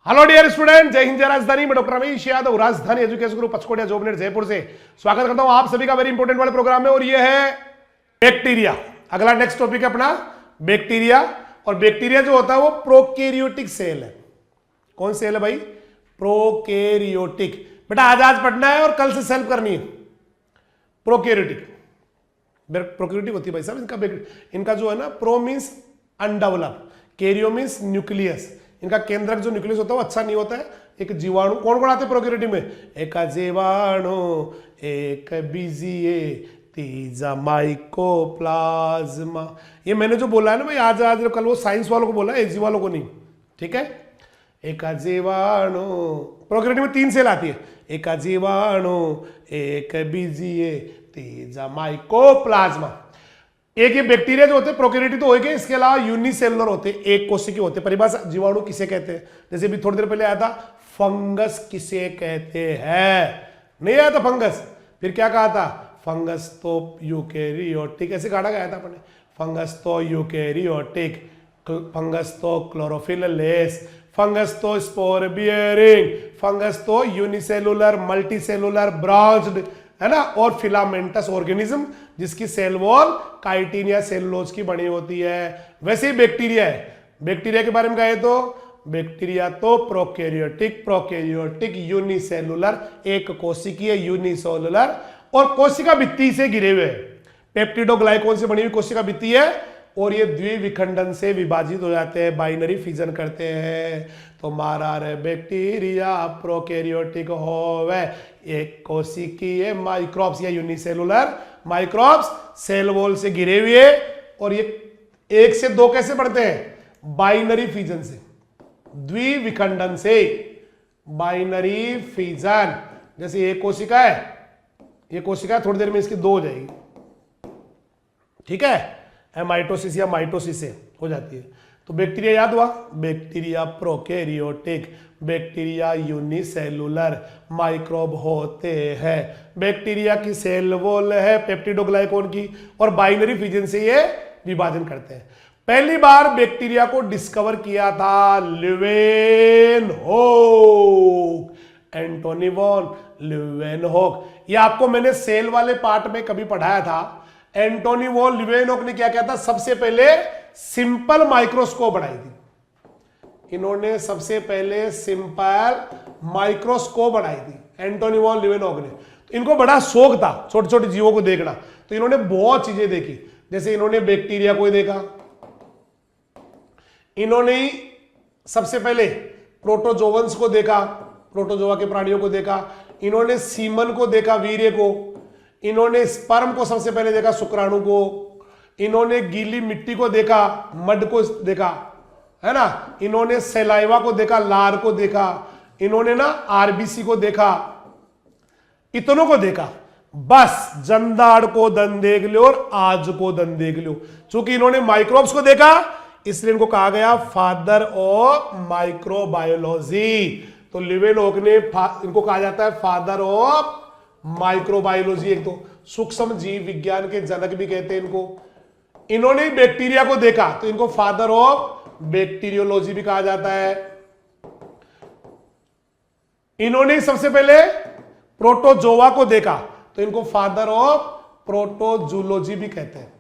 Hello dear student, जय हिंद जय राजधानी। मैं doctor Ramesh Yadav, Rajdhani education group Pachkotia job net Jaipur से स्वागत करता हूं आप सभी का वेरी इंपॉर्टेंट वाले प्रोग्राम में। और ये है बैक्टीरिया। अगला नेक्स्ट टॉपिक है अपना बैक्टीरिया। और बैक्टीरिया जो होता है वो प्रोकैरियोटिक सेल है। कौन सेल है भाई? प्रोकैरियोटिक। बेटा आज पढ़ना है और कल से सेल्फ करनी है। प्रोकैरियोटिक प्रोकैरियोटिक होती है भाई साहब। इनका जो है ना, pro means undevelop, Cairo means nucleus. इनका केंद्रक जो न्यूक्लियस होता है वो अच्छा नहीं होता है। एक जीवाणु, कौन कौन आते हैं प्रोकैरियोटिक में? एक जीवाणु, एक बीजीए, तीजा माइकोप्लाज्मा। ये मैंने जो बोला है ना भाई, आज कल वो साइंस वालों को बोला है, एजी वालों को नहीं। ठीक है। एक जीवाणु, प्रोकैरियोटिक में 3 सेल आती है। एक जीवाणु, एक बीजीए, तीजा माइकोप्लाज्मा। एक ये बैक्टीरिया जो होते हैं प्रोकैरियोटिक तो होंगे, इसके अलावा यूनिसेलुलर होते हैं, एक कोशिकीय होते हैं। परिभाषा जीवाणु किसे कहते हैं? जैसे भी थोड़ी देर पहले आया था, फंगस किसे कहते हैं? नहीं आया था फंगस, फिर क्या कहा था? फंगस तो यूकेरियोटिक, ऐसे काढ़ा गया था अपने। फंगस तो यूकेरियोटिक, फंगस तो क्लोरोफिल लेस, फंगस तो स्पोर बियरिंग, फंगस तो यूनिसेलुलर, मल्टीसेलुलर, ब्रांच्ड, है ना। और फिलामेंटस ऑर्गेनिज्म, जिसकी सेल वॉल काइटिन या सेलुलोज की बनी होती है। वैसे ही बैक्टीरिया है। बैक्टीरिया के बारे में कहे तो बैक्टीरिया तो प्रोकैरियोटिक यूनिसेलुलर, एक कोशिकीय यूनिसेलुलर, और कोशिका भित्ति से घिरे हुए। पेप्टिडोग्लाइकोन से बनी हुई कोशिका भित्ति है, और ये द्विविखंडन से विभाजित हो जाते हैं, बाइनरी फिजन करते हैं। तो मारा रे बैक्टीरिया प्रोकैरियोटिक होवे, एक कोशिकीय माइक्रोब्स या यूनिसेलुलर माइक्रोब्स सेल वॉल से घिरे हुए, और ये 1 से 2 कैसे बढ़ते हैं? बाइनरी फिजन से, द्विविखंडन से, बाइनरी फिजन। जैसे एक कोशिका है, ये कोशिका थोड़ी देर में इसकी 2 हो जाएगी। ठीक है, माइटोसिस या माइटोसिस से हो जाती है। तो बैक्टीरिया याद हुआ, bacteria prokaryotic, bacteria unicellular microbe होते हैं। बैक्टीरिया की सेल वॉल है पेप्टिडोग्लाइकोन की, और बाइनरी फिजन से ये विभाजन करते हैं। पहली बार बैक्टीरिया को डिस्कवर किया था ल्यूवेनहोक, एंटोनी वॉन ल्यूवेनहोक। ये आपको मैंने सेल वाले पार्ट में कभी पढ़ाया था। एंटोनी वॉन ल्यूवेनहोक ने क्या किया था? सबसे पहले सिंपल माइक्रोस्कोप बनाई थी। इन्होंने सबसे पहले सिंपल माइक्रोस्कोप बनाई थी, एंटोनी वॉन ल्यूवेनहोक ने। तो इनको बड़ा शौक था छोटे छोटे जीवों को देखना, तो इन्होंने बहुत चीजें देखी। जैसे इन्होंने बैक्टीरिया को देखा, इन्होंने सबसे पहले प्रोटोजोवंस को देखा, प्रोटोजोआ के प्राणियों को देखा। इन्होंने सीमन को देखा, वीर्य को। इन्होंने स्पर्म को सबसे पहले देखा, शुक्राणु को। इन्होंने गीली मिट्टी को देखा, मड को देखा, है ना। इन्होंने सलाइवा को देखा, लार को देखा। इन्होंने ना आरबीसी को देखा, इतनों को देखा। बस जंदाड़ को दन देख लो और आज को दन देख लो। चूंकि इन्होंने माइक्रोब्स को देखा, इसलिए इनको कहा गया फादर ऑफ माइक्रोबायोलॉजी। तो ल्यूवेनहोक ने इनको कहा जाता है फादर ऑफ माइक्रोबायोलॉजी। एक तो सूक्ष्म जीव विज्ञान के जनक भी कहते हैं इनको। इन्होंने बैक्टीरिया को देखा, तो इनको फादर ऑफ बैक्टीरियोलॉजी भी कहा जाता है। इन्होंने सबसे पहले प्रोटोजोआ को देखा, तो इनको फादर ऑफ प्रोटोजूलॉजी भी कहते हैं।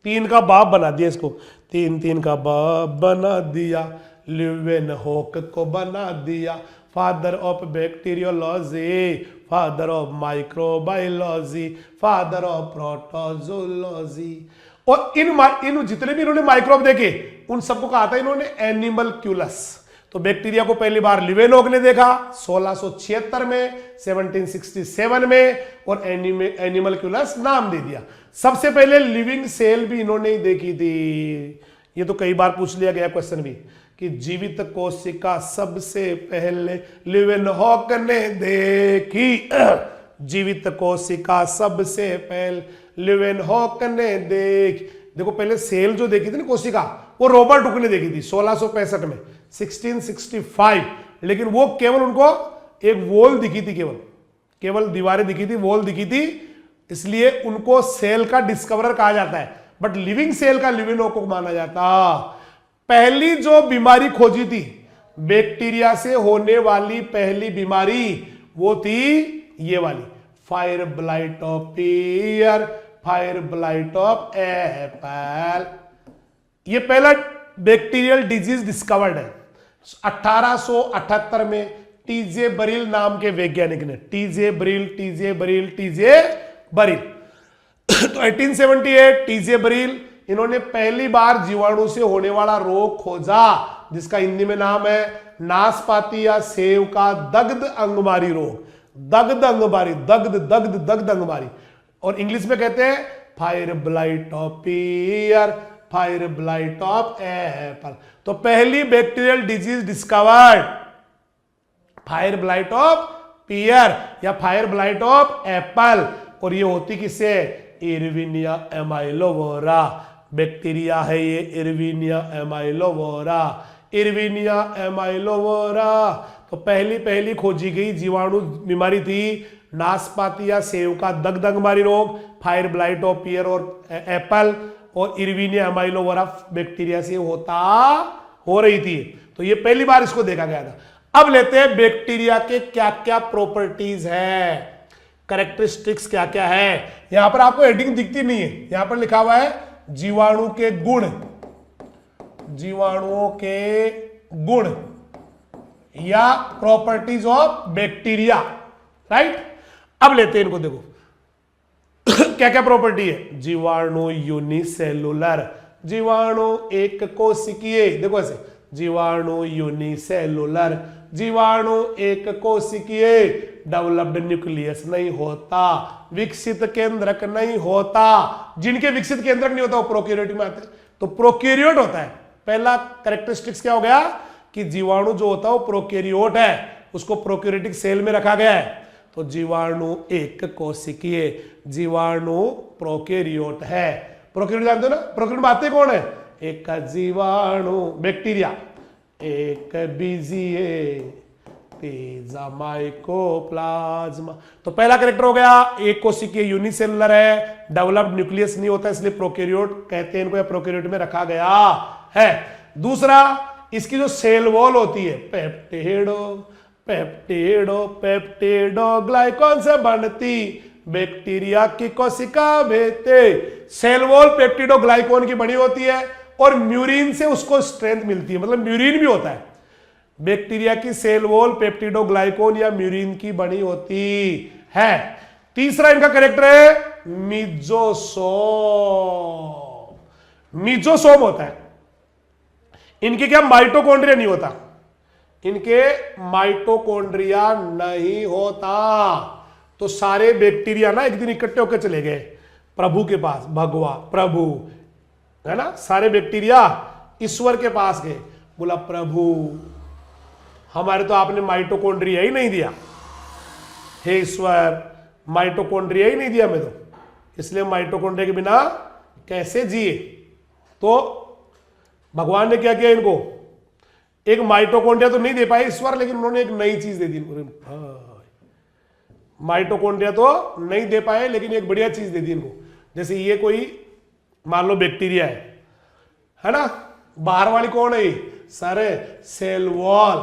3 का बाप बना दिया इसको, 3 का बाप बना दिया, ल्यूवेनहोक को बना दिया father of bacteriology, father of microbiology, father of protozoology. और इन जितने भी इन्होंने माइक्रोब देखे, उन सबको कहा था इन्होंने एनिमलक्यूलस। तो बैक्टीरिया को पहली बार ल्यूवेनहोक ने देखा 1676 में, 1767 में, और एनिमलक्यूलस नाम दे दिया। सबसे पहले लिविंग सेल भी इन्होंने ही देखी थी। ये तो कई बार पूछ लिया गया क्वेश्चन भी, कि जीवित कोशिका सबसे पहले ल्यूवेनहोक ने देखी। जीवित कोशिका सबसे पहले ल्यूवेनहोक ने देखो पहले सेल जो देखी थी ना कोशिका, वो रॉबर्ट हुक ने देखी थी 1665 में, 1665। लेकिन वो केवल उनको एक वॉल दिखी थी, केवल दीवारें दिखी थी, वॉल दिखी थी, इसलिए उनको सेल का डिस्कवरर कहा जाता है। बट लिविंग सेल का ल्यूवेनहोक को माना जाता। पहली जो बीमारी खोजी थी बैक्टीरिया से होने वाली पहली बीमारी वो थी ये वाली, fire blight of peer, fire blight of Apple. ये पहला बैक्टीरियल डिजीज डिस्कवर्ड है 1878 में टीजे बरील नाम के वैज्ञानिक ने। टीजे बरील तो 1878 टीजे बरील इन्होंने पहली बार जीवाणु से होने वाला रोग खोजा, जिसका हिंदी में नाम है नाशपाती या सेव का दग्ध अंगमारी रोग। दग्ध अंगमारी, और इंग्लिश में कहते हैं fire blight of peer, fire blight of Apple. तो पहली bacterial disease discovered fire blight of peer या फायर ब्लाइट ऑफ एप्पल, और ये होती किससे? इरविनिया एमाइलोवोरा बैक्टीरिया है ये, इरविनिया एमाइलोवोरा। तो पहली खोजी गई जीवाणु बीमारी थी नाशपाती या सेव का दग्ध अंगमारी रोग, फायर ब्लाइट ऑफ पीयर और एप्पल, और इरविनिया एमाइलोवोरा बैक्टीरिया से हो रही थी। तो ये पहली बार इसको देखा गया था। अब लेते हैं बैक्टीरिया के क्या क्या प्रॉपर्टीज है, कैरेक्टरिस्टिक्स क्या क्या है। यहां पर आपको हेडिंग दिखती नहीं है, यहां पर लिखा हुआ है जीवाणु के गुण, जीवाणुओं के गुण या प्रॉपर्टीज ऑफ बैक्टीरिया, राइट। अब लेते हैं इनको, देखो क्या क्या प्रॉपर्टी है। जीवाणु यूनिसेलुलर, जीवाणु एक कोशिकीय, देखो ऐसे जीवाणु यूनिसेलुलर, जीवाणु एक कोशिकीय, डेवलप्ड न्यूक्लियस नहीं होता, विकसित केंद्रक नहीं होता। जिनके विकसित केंद्रक नहीं होता वो प्रोकैरियोट में आते हैं, तो प्रोकैरियोट होता है। पहला कैरेक्टरिस्टिक्स क्या हो गया कि जीवाणु जो होता है वो प्रोकैरियोट है, उसको प्रोकैरियोटिक सेल में रखा गया है। तो जीवाणु एक कोशिकीय, जीवाणु प्रोकैरियोट है। प्रोकैरियोट जानते हो ना, प्रोकैरियोट में आते कौन है? एक जीवाणु बैक्टीरिया, एक बीजीए, तीसरा माइकोप्लाज्मा। तो पहला कैरेक्टर हो गया एक कोशिकीय, यूनिसेलुलर है, डेवलप्ड न्यूक्लियस नहीं होता, इसलिए प्रोकैरियोट कहते हैं इनको, या प्रोकैरियोट में रखा गया है। दूसरा, इसकी जो सेल वॉल होती है पेप्टिडो ग्लाइकॉन से बनती बैक्टीरिया की कोशिका भेते। सेल वॉल पेप्टिडो ग्लाइकॉन की बनी होती है और म्यूरिन से उसको स्ट्रेंथ मिलती है, मतलब म्यूरिन भी होता है। बैक्टीरिया की सेल वॉल पेप्टिडो ग्लाइकोन या म्यूरिन की बनी होती है। तीसरा इनका कैरेक्टर है मीजोसोम होता है। इनके क्या माइटोकॉन्ड्रिया नहीं होता, इनके माइटोकॉन्ड्रिया नहीं होता। तो सारे बैक्टीरिया ना एक दिन इकट्ठे होकर चले गए प्रभु के पास, प्रभु है ना, सारे बैक्टीरिया ईश्वर के पास गए, बोला प्रभु हमारे तो आपने माइटोकॉन्ड्रिया ही नहीं दिया, हे ईश्वर माइटोकॉन्ड्रिया ही नहीं दिया मैं तो, इसलिए माइटोकॉन्ड्रिया के बिना कैसे जिए। तो भगवान ने क्या किया, इनको एक माइटोकॉन्ड्रिया तो नहीं दे पाए ईश्वर, लेकिन उन्होंने एक नई चीज दे दी। माइटोकॉन्ड्रिया तो नहीं दे पाए लेकिन एक बढ़िया चीज दे दी इनको। जैसे ये कोई मान लो बैक्टीरिया है ना, बाहर वाली कौन है, सारे सेल वॉल,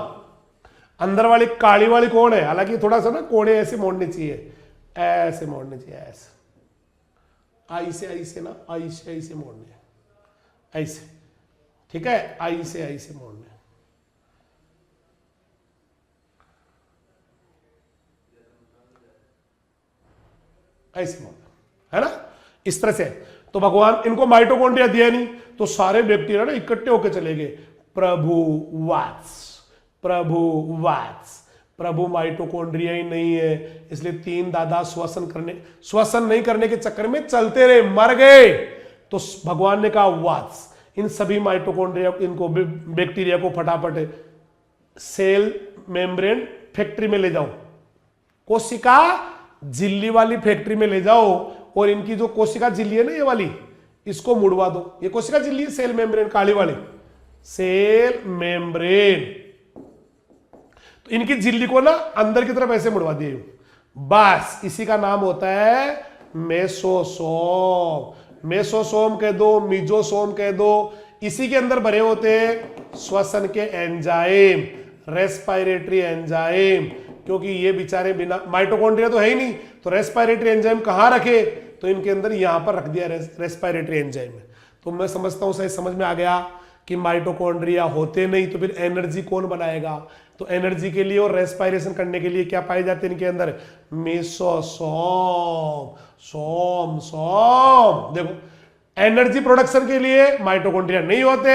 अंदर वाली काली वाली कौन है, हालांकि थोड़ा सा ना कोने ऐसे मोड़ने चाहिए, ऐसे मोड़ने चाहिए, ऐसे ऐसे ना, ऐसे मोड़ने, ऐसे, ठीक है, ऐसे मोड़ने, ऐसे मोड़ना है ना, इस तरह से। तो भगवान इनको माइटोकॉन्ड्रिया दिया नहीं, तो सारे बैक्टीरिया ना इकट्ठे होकर चले गए, प्रभु माइटोकॉन्ड्रिया ही नहीं है, इसलिए तीन दादा श्वसन नहीं करने के चक्कर में चलते रहे, मर गए। तो भगवान ने कहा वाट्स, इन सभी माइटोकॉन्ड्रिया इनको बैक्टीरिया को फटाफट सेल मेम्ब्रेन फैक्ट्री में ले जाओ, कोशिका झिल्ली वाली फैक्ट्री में ले जाओ, और इनकी जो कोशिका झिल्ली है ना ये वाली, इसको मुड़वा दो। ये कोशिका झिल्ली है, सेल मेम्ब्रेन काली वाली सेल मेम्ब्रेन, तो इनकी झिल्ली को ना अंदर की तरफ ऐसे मुड़वा दिए, बस इसी का नाम होता है मेसोसोम। मेसोसोम कह दो, मीजोसोम कह दो, इसी के अंदर भरे होते हैं श्वसन के एंजाइम। रेस्पिरेटरी एंजाइम, क्योंकि ये बेचारे बिना माइटोकॉन्ड्रिया तो है ही नहीं, तो रेस्पिरेटरी एंजाइम कहाँ रखे, तो इनके अंदर यहां पर रख दिया रेस्पिरेटरी एंजाइम। तो मैं समझता हूं सही समझ में आ गया कि माइटोकॉन्ड्रिया होते नहीं तो फिर एनर्जी कौन बनाएगा, तो एनर्जी के लिए और रेस्पिरेशन करने के लिए क्या पाए जाते हैं इनके अंदर, मेसोसोम, सोम सोम। देखो एनर्जी प्रोडक्शन के लिए माइटोकॉन्ड्रिया नहीं होते,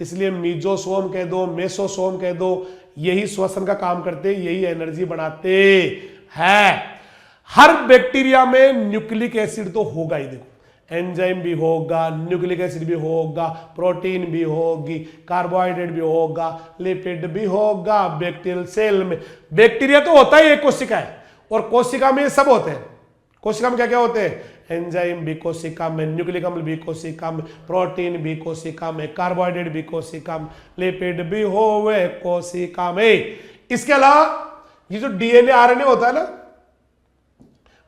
इसलिए मीजोसोम कह दो, मेसोसोम कह दो, यही श्वसन का काम करते, यही एनर्जी बनाते हैं। हर बैक्टीरिया में न्यूक्लिक एसिड तो होगा ही, देखो एंजाइम भी होगा, न्यूक्लिक एसिड भी होगा, प्रोटीन भी होगी, कार्बोहाइड्रेट भी होगा, लिपिड भी होगा बैक्टीरियल सेल में। बैक्टीरिया तो होता ही एक कोशिका है, और कोशिका में ये सब होते हैं। कोशिका में क्या क्या होते हैं, एंजाइम भी कोशिका में, न्यूक्लिक अम्ल भी कोशिका में, प्रोटीन भी कोशिका में, कार्बोहाइड्रेट भी कोशिका में, लिपिड भी होवे कोशिका में। इसके अलावा ये जो डीएनए आरएनए होता है ना,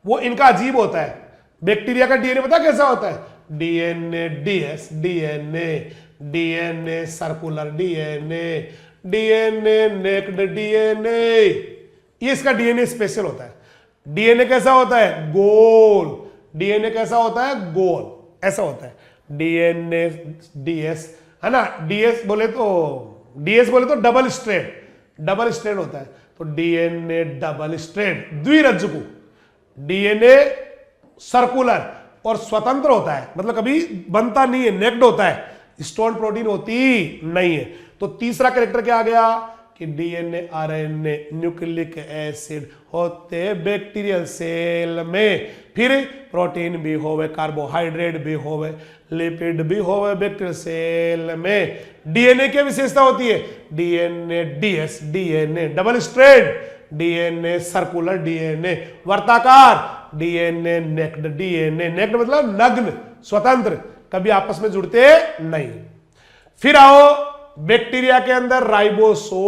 वो इनका अजीब होता है। बैक्टीरिया का डीएनए पता कैसा होता है, DNA DS, DNA DNA circular, DNA DNA naked DNA, ये इसका डीएनए स्पेशल होता है। डीएनए कैसा होता है, गोल, डीएनए कैसा होता है, गोल, ऐसा होता है डीएनए डीएस, है ना। डीएस बोले तो डबल स्ट्रैंड, डबल स्ट्रैंड होता है, तो डीएनए डबल स्ट्रैंड द्विरज्जुकु। डीएनए सर्कुलर और स्वतंत्र होता है, मतलब कभी बनता नहीं है, नेक्ड होता है, स्टोन प्रोटीन होती नहीं है। तो तीसरा कैरेक्टर क्या आ गया कि डीएनए आरएनए न्यूक्लिक एसिड होते बैक्टीरियल सेल में, फिर प्रोटीन भी होवे, कार्बोहाइड्रेट भी होवे, लिपिड भी होवे बैक्टीरियल सेल में। डीएनए की विशेषता होती है, DNA DS, DNA double strand, DNA circular, DNA वर्ताकार, डीएनए नेक्ड, डीएनए नेक्ड मतलब नग्न, स्वतंत्र, कभी आपस में जुड़ते नहीं। फिर आओ बैक्टीरिया के अंदर राइबोसोम।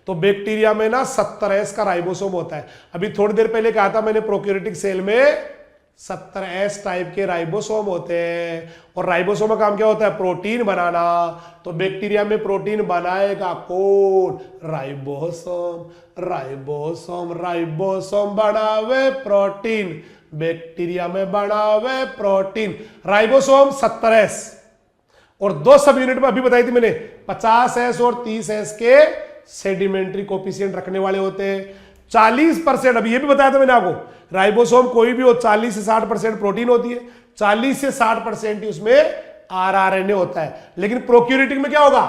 तो बैक्टीरिया में ना 70S का राइबोसोम होता है। अभी थोड़ी देर पहले कहा था मैंने प्रोकैरियोटिक सेल में 70S टाइप के राइबोसोम होते हैं, और राइबोसोम का काम क्या होता है, प्रोटीन बनाना। तो बैक्टीरिया में प्रोटीन बनाएगा कौन, राइबोसोम, राइबोसोम, राइबोसोम बनावे प्रोटीन, बैक्टीरिया में बनावे प्रोटीन। राइबोसोम 70S, और दो सब यूनिट में अभी बताई थी मैंने 50S और 30S के सेडिमेंट्री कोफिशिएंट रखने वाले होते हैं। 40%, अभी ये भी बताया था मैंने आपको, राइबोसोम कोई भी हो 40 से 60% प्रोटीन होती है, 40 से 60% ही उसमें आरआरएनए होता है। लेकिन प्रोकैरियोटिक में क्या होगा,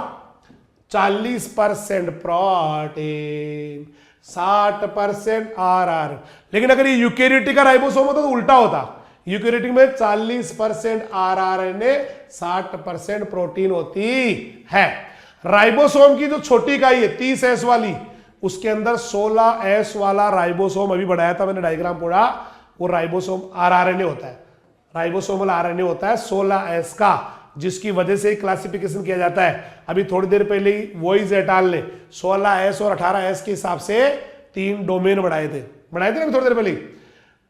40% प्रोटीन, 60% आरआर। लेकिन अगर ये यूकैरियोटिक का राइबोसोम होता तो उल्टा होता, यूकैरियोटिक में 40% आरआरएनए, 60% प्रोटीन होती है। राइबोसोम की जो छोटी इकाई है 30S वाली, उसके अंदर 16S वाला राइबोसोम अभी बढ़ाया था मैंने, डायग्राम पढ़ा, वो राइबोसोम आरआरएनए होता है, राइबोसोमल आरएनए होता है 16S का, जिसकी वजह से क्लासिफिकेशन किया जाता है। अभी थोड़ी देर पहले ही वॉइस एट आल ने 16S और 18S के हिसाब से 3 डोमेन बढ़ाए थे ना थोड़ी देर पहले।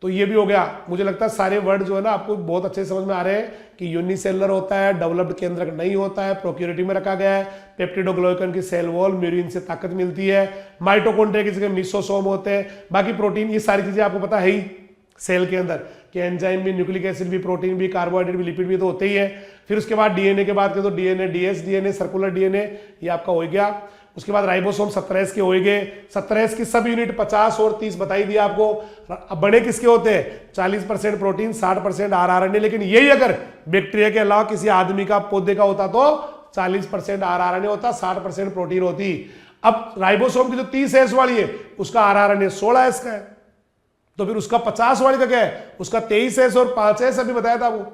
तो ये भी हो गया। मुझे लगता है सारे वर्ड जो है ना आपको बहुत अच्छे समझ में आ रहे हैं कि यूनिसेलुलर होता है, डेवलप्ड केंद्रक नहीं होता है, प्रोकैरियोटिक में रखा गया है, पेप्टिडोग्लाइकन की सेल वॉल म्यूरिन से ताकत मिलती है, माइटोकॉन्ड्रिया की जगह मिसोसोम होते हैं, बाकी प्रोटीन, ये सारी चीजें आपको पता है ही सेल के अंदर कि एंजाइम भी, न्यूक्लिक एसिड भी, प्रोटीन भी, कार्बोहाइड्रेट भी, लिपिड भी तो होते ही है। फिर उसके बाद डीएनए के बाद तो DNA DS, DNA circular DNA, ये आपका हो गया। उसके बाद राइबोसोम 70S के हो गए। 70S की सब यूनिट 50 और 30 बताई दिया आपको। अब बड़े किसके होते हैं, 40% प्रोटीन, 60% आरआरएनए। लेकिन यही अगर बैक्टीरिया के अलावा किसी आदमी का, पौधे का होता तो 40% आरआरएनए होता, 60% प्रोटीन होती। अब राइबोसोम की जो 30S वाली है उसका आरआरएनए 16S का है, तो फिर उसका 50 वाली का क्या है, उसका 23S और 5S अभी बताया था वो।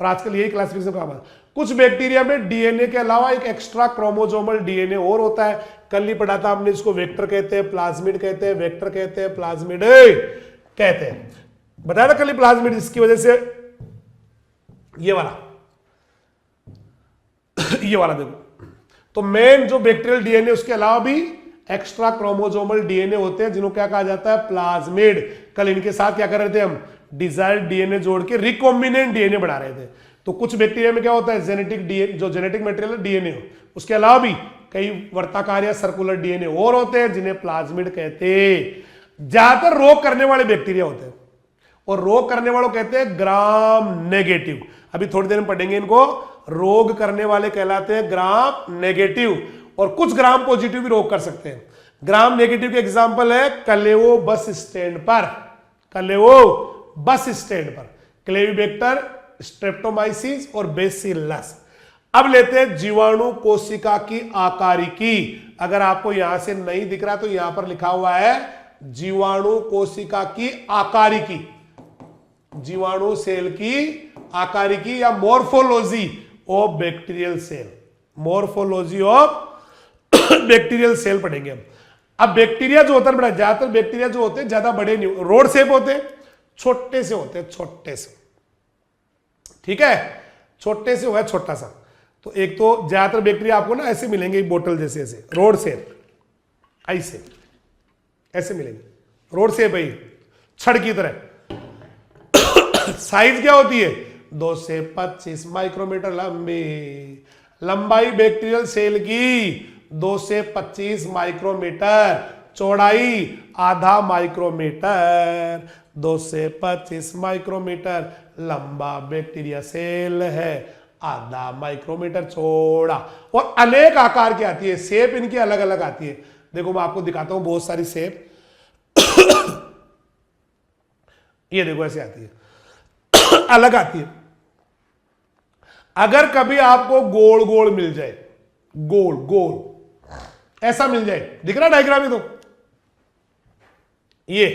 और आजकल यही क्लासिफिकेशन काम है। कुछ बैक्टीरिया में डीएनए के अलावा एक एक्स्ट्रा क्रोमोसोमल डीएनए और होता है। कल ही पढ़ा था हमने, इसको वेक्टर कहते हैं, प्लाज्मिड कहते हैं, वेक्टर कहते हैं, प्लाज्मिड कहते हैं, बताया था कल ही प्लाज्मिड, जिसकी वजह से ये वाला ये वाला देखो। तो मेन जो बैक्टीरियल डीएनए, उसके अलावा भी एक्स्ट्रा क्रोमोसोमल डीएनए होते हैं, जिन्हों क्या कहा जाता है, प्लाज्मिड। कल इनके साथ क्या कर रहे थे हम, डिजायर्ड डीएनए जोड़ के रिकॉम्बिनेंट डीएनए बना रहे थे। तो कुछ बैक्टीरिया में क्या होता है, जेनेटिक डीएनए, जो जेनेटिक मटेरियल डीएनए हो, उसके अलावा भी कई वर्ताकार या सर्कुलर डीएनए और होते हैं जिन्हें प्लाज्मिड कहते हैं। ज्यादातर रोग करने वाले बैक्टीरिया होते हैं और रोग करने वालों कहते हैं ग्राम नेगेटिव। अभी थोड़ी देर में पढ़ेंगे इनको। रोग करने वाले कहलाते हैं ग्राम नेगेटिव और कुछ ग्राम पॉजिटिव भी रोग कर सकते हैं। ग्राम नेगेटिव के एग्जांपल है कलेवो बस स्टैंड पर, कलेवो बस स्टैंड पर, क्लेविबैक्टर, स्ट्रेप्टोमाइसिस और बेसिलस। अब लेते हैं जीवाणु कोशिका की आकारिकी। अगर आपको यहां से नहीं दिख रहा तो यहां पर लिखा हुआ है जीवाणु कोशिका की आकारिकी, जीवाणु सेल की आकारिकी या morphology of bacterial cell, morphology of bacterial cell पढ़ेंगे हम। अब बैक्टीरिया जो होता है बड़ा, ज्यादातर बैक्टीरिया जो होते हैं ज्यादा बड़े नहीं, रोड शेप होते हैं, छोटे से होते हैं, छोटे से, ठीक है, छोटे से हुआ छोटा सा। तो एक तो ज्यादातर बैक्टीरिया आपको ना ऐसे मिलेंगे, बोतल जैसे, ऐसे रोड शेप, ऐसे ऐसे मिलेंगे, रोड शेप है, छड़ की तरह। साइज क्या होती है? 2 से 25 माइक्रोमीटर लंबी। लंबाई बैक्टीरियल सेल की 2 से 25 माइक्रोमीटर, चौड़ाई आधा माइक्रोमीटर। 2 से 25 माइक्रोमीटर लंबा बैक्टीरिया सेल है, आधा माइक्रोमीटर चौड़ा। और अनेक आकार की आती है, शेप इनकी अलग अलग आती है। देखो मैं आपको दिखाता हूं बहुत सारी शेप। ये देखो ऐसे आती है, अलग आती है। अगर कभी आपको गोल गोल मिल जाए, गोल गोल ऐसा मिल जाए, दिख रहा डायग्राम में, तो ये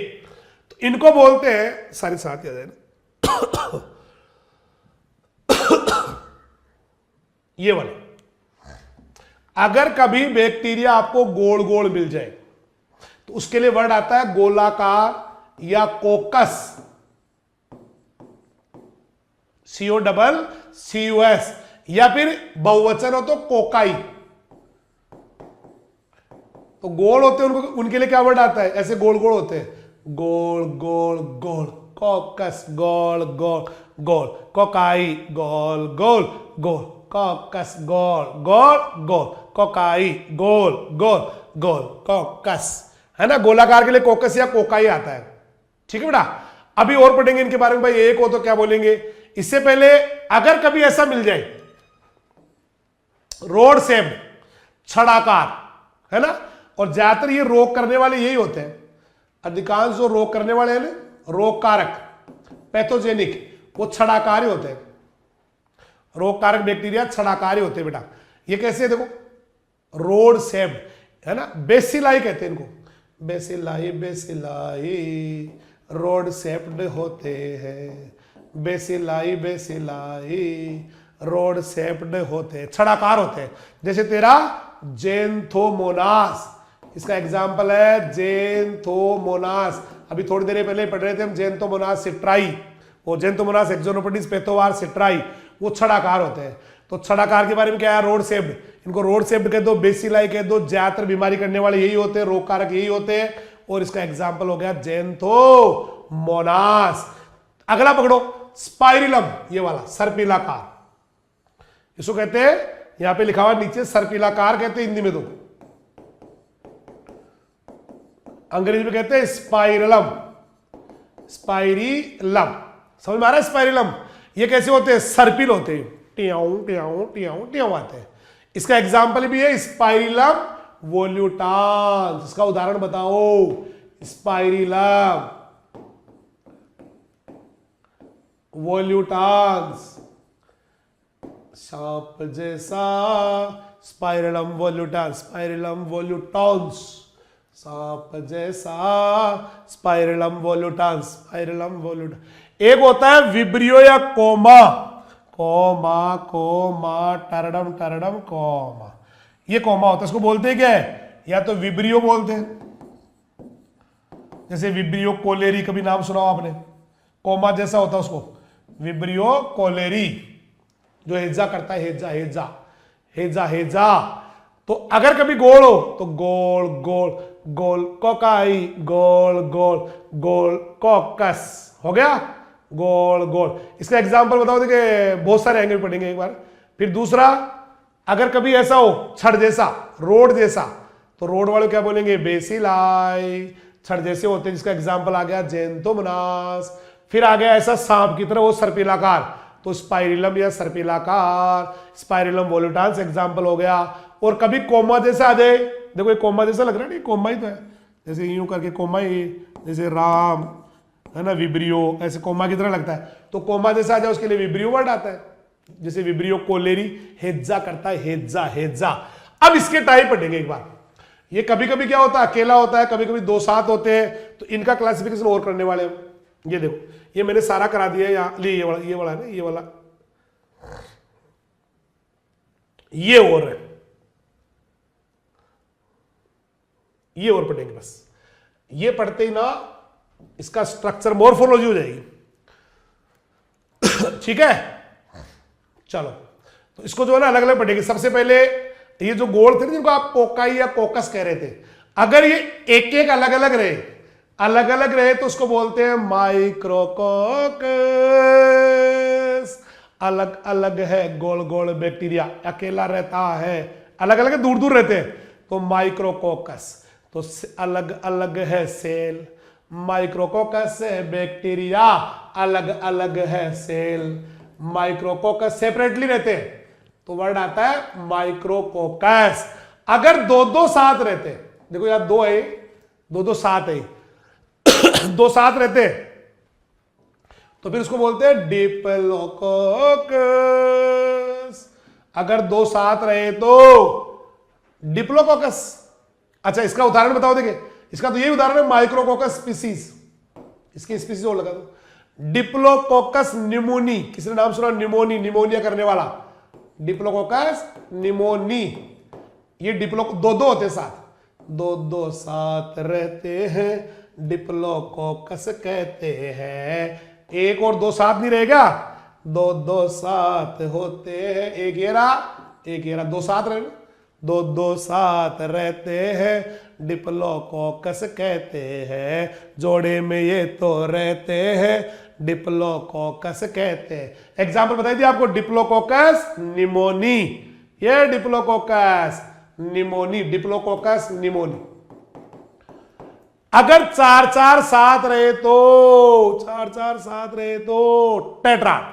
तो इनको बोलते हैं, सारे साथ ही आ जाए ना, ये वाले। अगर कभी बैक्टीरिया आपको गोल गोल मिल जाए तो उसके लिए वर्ड आता है गोलाकार या कोकस, COCCUS, या फिर बहुवचन हो तो कोकाई। तो गोल होते हैं उनको, उनके लिए क्या वर्ड आता है? ऐसे गोल गोल होते हैं, गोल गोल गोल, कोकस गोल गोल गोल, कोकाई गोल गोल गोल, कोकस गोल गोल गोल, कोकाई गोल गोल गोल, कोकस, है ना। गोलाकार के लिए कोकस या कोकाई आता है, ठीक है बेटा। अभी और पढ़ेंगे इनके बारे में, भाई एक हो तो क्या बोलेंगे। इससे पहले अगर कभी ऐसा मिल जाए रोड शेप, छड़ाकार, है ना, और ज्यादातर ये रोग करने वाले यही होते हैं। अधिकांश जो रोग करने वाले हैं ना, रोग कारक, पैथोजेनिक, वो छड़ाकार ही होते हैं। रोग कारक बैक्टीरिया छड़ाकार ही होते हैं बेटा। ये कैसे है देखो, रोड शेप, है ना, बेसिलाई कहते हैं इनको, बेसिलाई, बेसिलाई रोड शेप्ड होते हैं, बेसिलाई, बेसिलाई रोड शेप्ड होते हैं, छड़ाकार होते हैं। जैसे तेरा जेंथोमोनास, इसका एग्जाम्पल है जेंथोमोनास। अभी थोड़ी देर पहले पढ़ रहे थे हम जेंथोमोनास सिट्राई, वो जेंथोमोनास एक्सोनोपटिस पेथोवार सिट्राई, वो छड़ाकार होते हैं। तो छड़ाकार के बारे में क्या है? Road shaped. इनको रोड शेप्ड कह दो, बेसिलाई कह दो, ज्यादातर बीमारी करने वाले यही होते हैं, रोग कारक यही होते हैं। और इसका एग्जाम्पल हो गया जेंथोमोनास। अगला पकड़ो, स्पाइरिलम, ये वाला सर्पिलाकार, इसको कहते हैं, यहां पे लिखा हुआ नीचे सर्पिलाकार कहते हैं हिंदी में, तो अंग्रेजी में कहते हैं स्पाइरलम, स्पाइरिलम। समझ में आ रहा है? स्पाइरिलम ये कैसे होते हैं? सर्पिल होते हैं, टियाऊ टियाऊ टियाऊ टियाऊ आते हैं। इसका एग्जाम्पल भी है स्पाइरिलम वोल्यूटान्स। इसका उदाहरण बताओ, स्पाइरिलम वोल्यूटान्स, सांप जैसा, स्पाइरलम वोल्यूटान्स, स्पाइरलम वोल्यूटान्स, सांप जैसा, स्पाइरलम वोल्यूटान्स, स्पाइरलम वोल्यूटान्स। एक होता है विब्रियो या कोमा, कोमा कोमा, टरडम टरडम कोमा, ये कोमा होता है। इसको बोलते हैं क्या है? या तो विब्रियो बोलते हैं, जैसे विब्रियो कोलेरी, कभी नाम सुना हो आपने, कोमा जैसा होता है उसको विब्रियो कोलेरी, जो हेजा करता है, हेजा हेजा हेजा हेजा। तो अगर कभी गोल हो तो गोल गोल गोल, कोकाई गोल गोल गोल, कोकस हो गया गोल गोल। इसका एग्जांपल बताओ, देखिए बहुत सारे एंगल पढ़ेंगे एक बार। फिर दूसरा अगर कभी ऐसा हो छड़ जैसा, रोड जैसा, तो रोड वाले क्या बोलेंगे? बेसिलाई। छड़ जैसे होते हैं जिसका एग्जाम्पल आ गया जेंतोमनास। फिर आ गया ऐसा सांप की तरह, वो सर्पिलाकार, तो स्पाइरिलम या सर्पिलाकार, स्पाइरिलम वोल्यूटान्स एग्जाम्पल हो गया। और कभी कोमा जैसा आ जाए, देखो ये कोमा जैसा लग रहा है, नहीं कोमा ही तो है, जैसे यूं करके कोमा ही, जैसे राम है ना, विब्रियो, ऐसे कोमा की तरह लगता है, तो कोमा जैसा आ जाए उसके लिए विब्रियो वर्ड आता है। जैसे विब्रियो कोलेरी हेज्जा करता है, हेज्जा हेज्जा। अब इसके टाइप पढ़ेंगे एक बार। ये कभी कभी क्या होता है, अकेला होता है, कभी कभी दो साथ होते हैं, तो इनका क्लासिफिकेशन और करने वाले हैं। ये देखो, ये मैंने सारा करा दिया यहाँ, ये वाला है ना, ये वाला, ये और है, ये और पढ़ेंगे बस। ये पढ़ते ही ना इसका स्ट्रक्चर मोर्फोलॉजी हो जाएगी। ठीक है, चलो तो इसको जो है ना अलग अलग पढ़ेंगे। सबसे पहले ये जो गोल थे ना जिनको आप कोकाई या कोकस कह रहे थे, अगर ये एक एक अलग अलग रहे तो उसको बोलते हैं माइक्रोकोकस। अलग अलग है गोल गोल बैक्टीरिया, अकेला रहता है, अलग अलग दूर दूर रहते हैं, तो माइक्रोकोकस। तो अलग अलग है सेल, माइक्रोकोकस है बैक्टीरिया, अलग अलग है सेल। माइक्रोकोकस सेपरेटली रहते हैं तो वर्ड आता है माइक्रोकोकस। अगर दो दो साथ रहते, देखो यार दो है, दो साथ है, दो साथ रहते तो फिर उसको बोलते हैं डिप्लोकोकस। अगर दो साथ रहे तो डिप्लोकोकस। अच्छा इसका उदाहरण बताओ, देखिए इसका तो यही उदाहरण है, माइक्रोकोकस स्पीसीज। इसकी स्पीसीज और लगा दो, डिप्लोकोकस निमोनी। किसने नाम सुना? निमोनी, निमोनिया करने वाला, डिप्लोकोकस निमोनी। ये डिप्लो दो दो होते साथ, दो दो साथ रहते हैं, डिप्लोकोकस कहते हैं। एक और दो साथ नहीं रहेगा, दो दो साथ होते हैं, एक ये रहा, दो साथ रहे, दो दो साथ रहते हैं, डिप्लोकोकस कहते हैं। जोड़े में ये तो रहते हैं, डिप्लोकोकस कहते हैं। एग्जाम्पल बताई थी आपको, डिप्लोकोकस निमोनी, ये डिप्लोकोकस निमोनी, डिप्लोकोकस निमोनी। अगर चार चार साथ रहे तो, चार चार साथ रहे तो टेट्राड,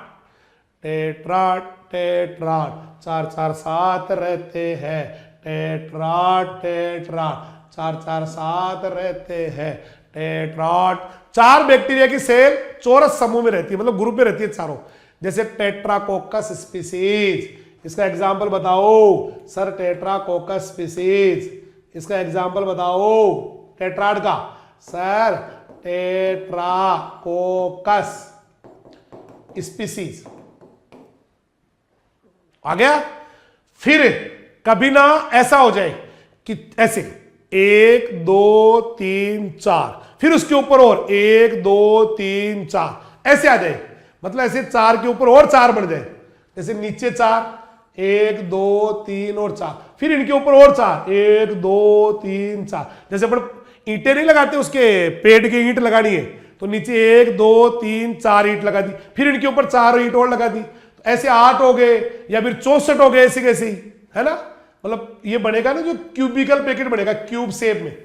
टेट्राड टेट्राड, चार चार साथ रहते हैं, टेट्राड टेट्राड, चार चार साथ रहते हैं, टेट्राड। चार बैक्टीरिया की सेल चौरस समूह में रहती है, मतलब ग्रुप में रहती है चारों, जैसे टेट्राकोकस स्पीसीज। इसका एग्जांपल बताओ सर, टेट्राकोकस स्पीसीज, इसका एग्जांपल बताओ टेट्राड का सर, टेट्राकोकस स्पीसीज। आ गया। फिर कभी ना ऐसा हो जाए कि ऐसे 1 2 3 4, फिर उसके ऊपर और 1 2 3 4 ऐसे आ जाए, मतलब ऐसे 4 के ऊपर और 4 बढ़ जाए, जैसे नीचे 4 1 2 3 और 4, फिर इनके ऊपर और 4 1 2 3 4। जैसे अपन ईंटें नहीं लगाते, उसके पेड़ की ईंट लगानी है तो नीचे 1 2 3 4 ईंट लगा दी, फिर इनके ऊपर 4 ईंट और लगा दी, तो ऐसे 8 हो गए या फिर 64 हो गए, ऐसे कैसे ही है ना। मतलब ये बनेगा ना जो क्यूबिकल पैकेट बनेगा, क्यूब शेप में,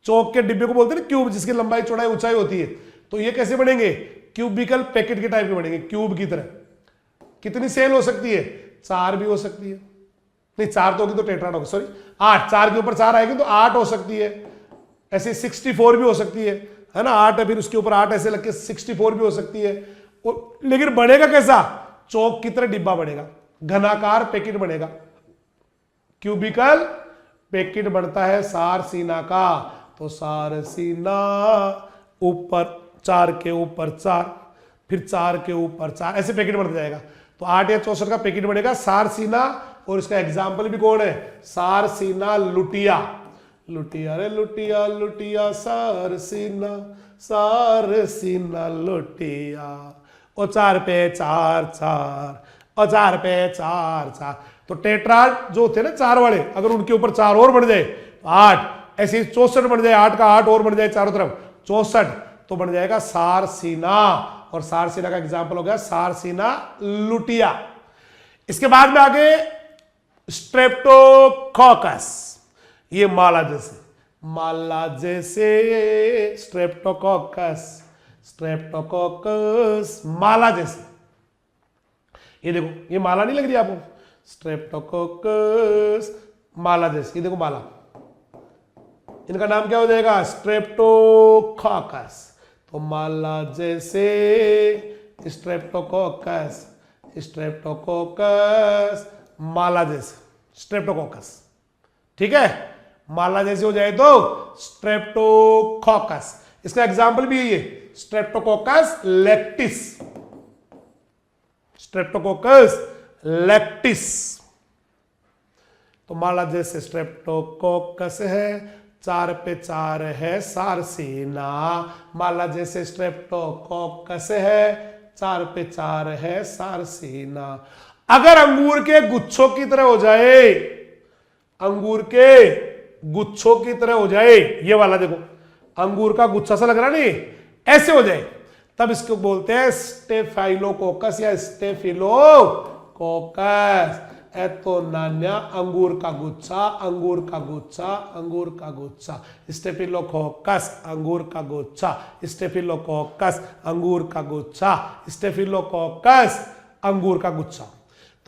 चौक के डिब्बे को बोलते हैं ना क्यूब, जिसकी लंबाई चौड़ाई ऊंचाई होती है, तो ये कैसे बनेंगे? क्यूबिकल पैकेट के टाइप के बनेंगे, क्यूब की तरह। कितनी सेल हो सकती है? 4 भी हो सकती है, नहीं 4 तो होगी तो टेट्राड होगा, सॉरी 8, 4 के ऊपर 4 आएगी तो 8 हो सकती है। ऐसे 64 भी हो सकती है ना, 8 है फिर उसके ऊपर 8 ऐसे लग के 64 भी हो सकती है। और लेकिन बनेगा कैसा? चौक की तरह डिब्बा बनेगा, घनाकार पैकेट बनेगा, क्यूबिकल पैकेट बनता है सारसीना का। तो सारसीना ऊपर 4 के ऊपर 4, फिर 4 के ऊपर 4, ऐसे पैकेट बढ़ जाएगा। तो 8 या 64 का पैकेट बनेगा सारसीना। और इसका एग्जाम्पल भी कौन है? सारसीना लुटिया, लुटिया रे लुटिया लुटिया सारसीना, सारसीना लुटिया। और 4 पे 4 4, और 4 पे 4 4। तो टेट्राड जो थे ना 4 वाले, अगर उनके ऊपर 4 और बढ़ जाए तो 8, ऐसे 64 बन जाए, 8 का 8 और बढ़ जाए चारों तरफ 64, तो बन जाएगा सारसीना। और सारसीना का एग्जाम्पल हो गया सारसीना लुटिया। इसके बाद में आगे स्ट्रेप्टोकोकस, ये माला जैसे, माला जैसे स्ट्रेप्टोकोकस, स्ट्रेप्टोकोकस माला जैसे। ये देखो, ये माला नहीं लग रही आपको, स्ट्रेप्टोकोकस माला जैसे, ये देखो माला, इनका नाम क्या हो जाएगा, स्ट्रेप्टोकोकस। तो माला जैसे स्ट्रेप्टोकोकस, स्ट्रेप्टोकोकस माला जैसे, स्ट्रेप्टोकोकस। ठीक है, माला जैसे हो जाए तो स्ट्रेप्टोकोकस। इसका एग्जाम्पल भी है ये, स्ट्रेप्टोकोकस लैक्टिस, स्ट्रेप्टोकोकस लैक्टिस। तो माला जैसे स्ट्रेप्टोकोकस है, 4 पे 4 है सारसीना, माला जैसे स्ट्रेप्टोकोकस है, 4 पे 4 है सारसीना। अगर अंगूर के गुच्छों की तरह हो जाए, अंगूर के गुच्छों की तरह हो जाए, ये वाला देखो, अंगूर का गुच्छा सा लग रहा नहीं, ऐसे हो जाए, तब इसको बोलते हैं स्टेफाइलोकोकस या स्टेफिलोकोकस। तो नान्या अंगूर का गुच्छा, अंगूर का गुच्छा, अंगूर का गुच्छा, स्टेफिलोकोकस अंगूर का गुच्छा, स्टेफिलोकोकस अंगूर का गुच्छा, स्टेफिलोकोकस अंगूर का गुच्छा।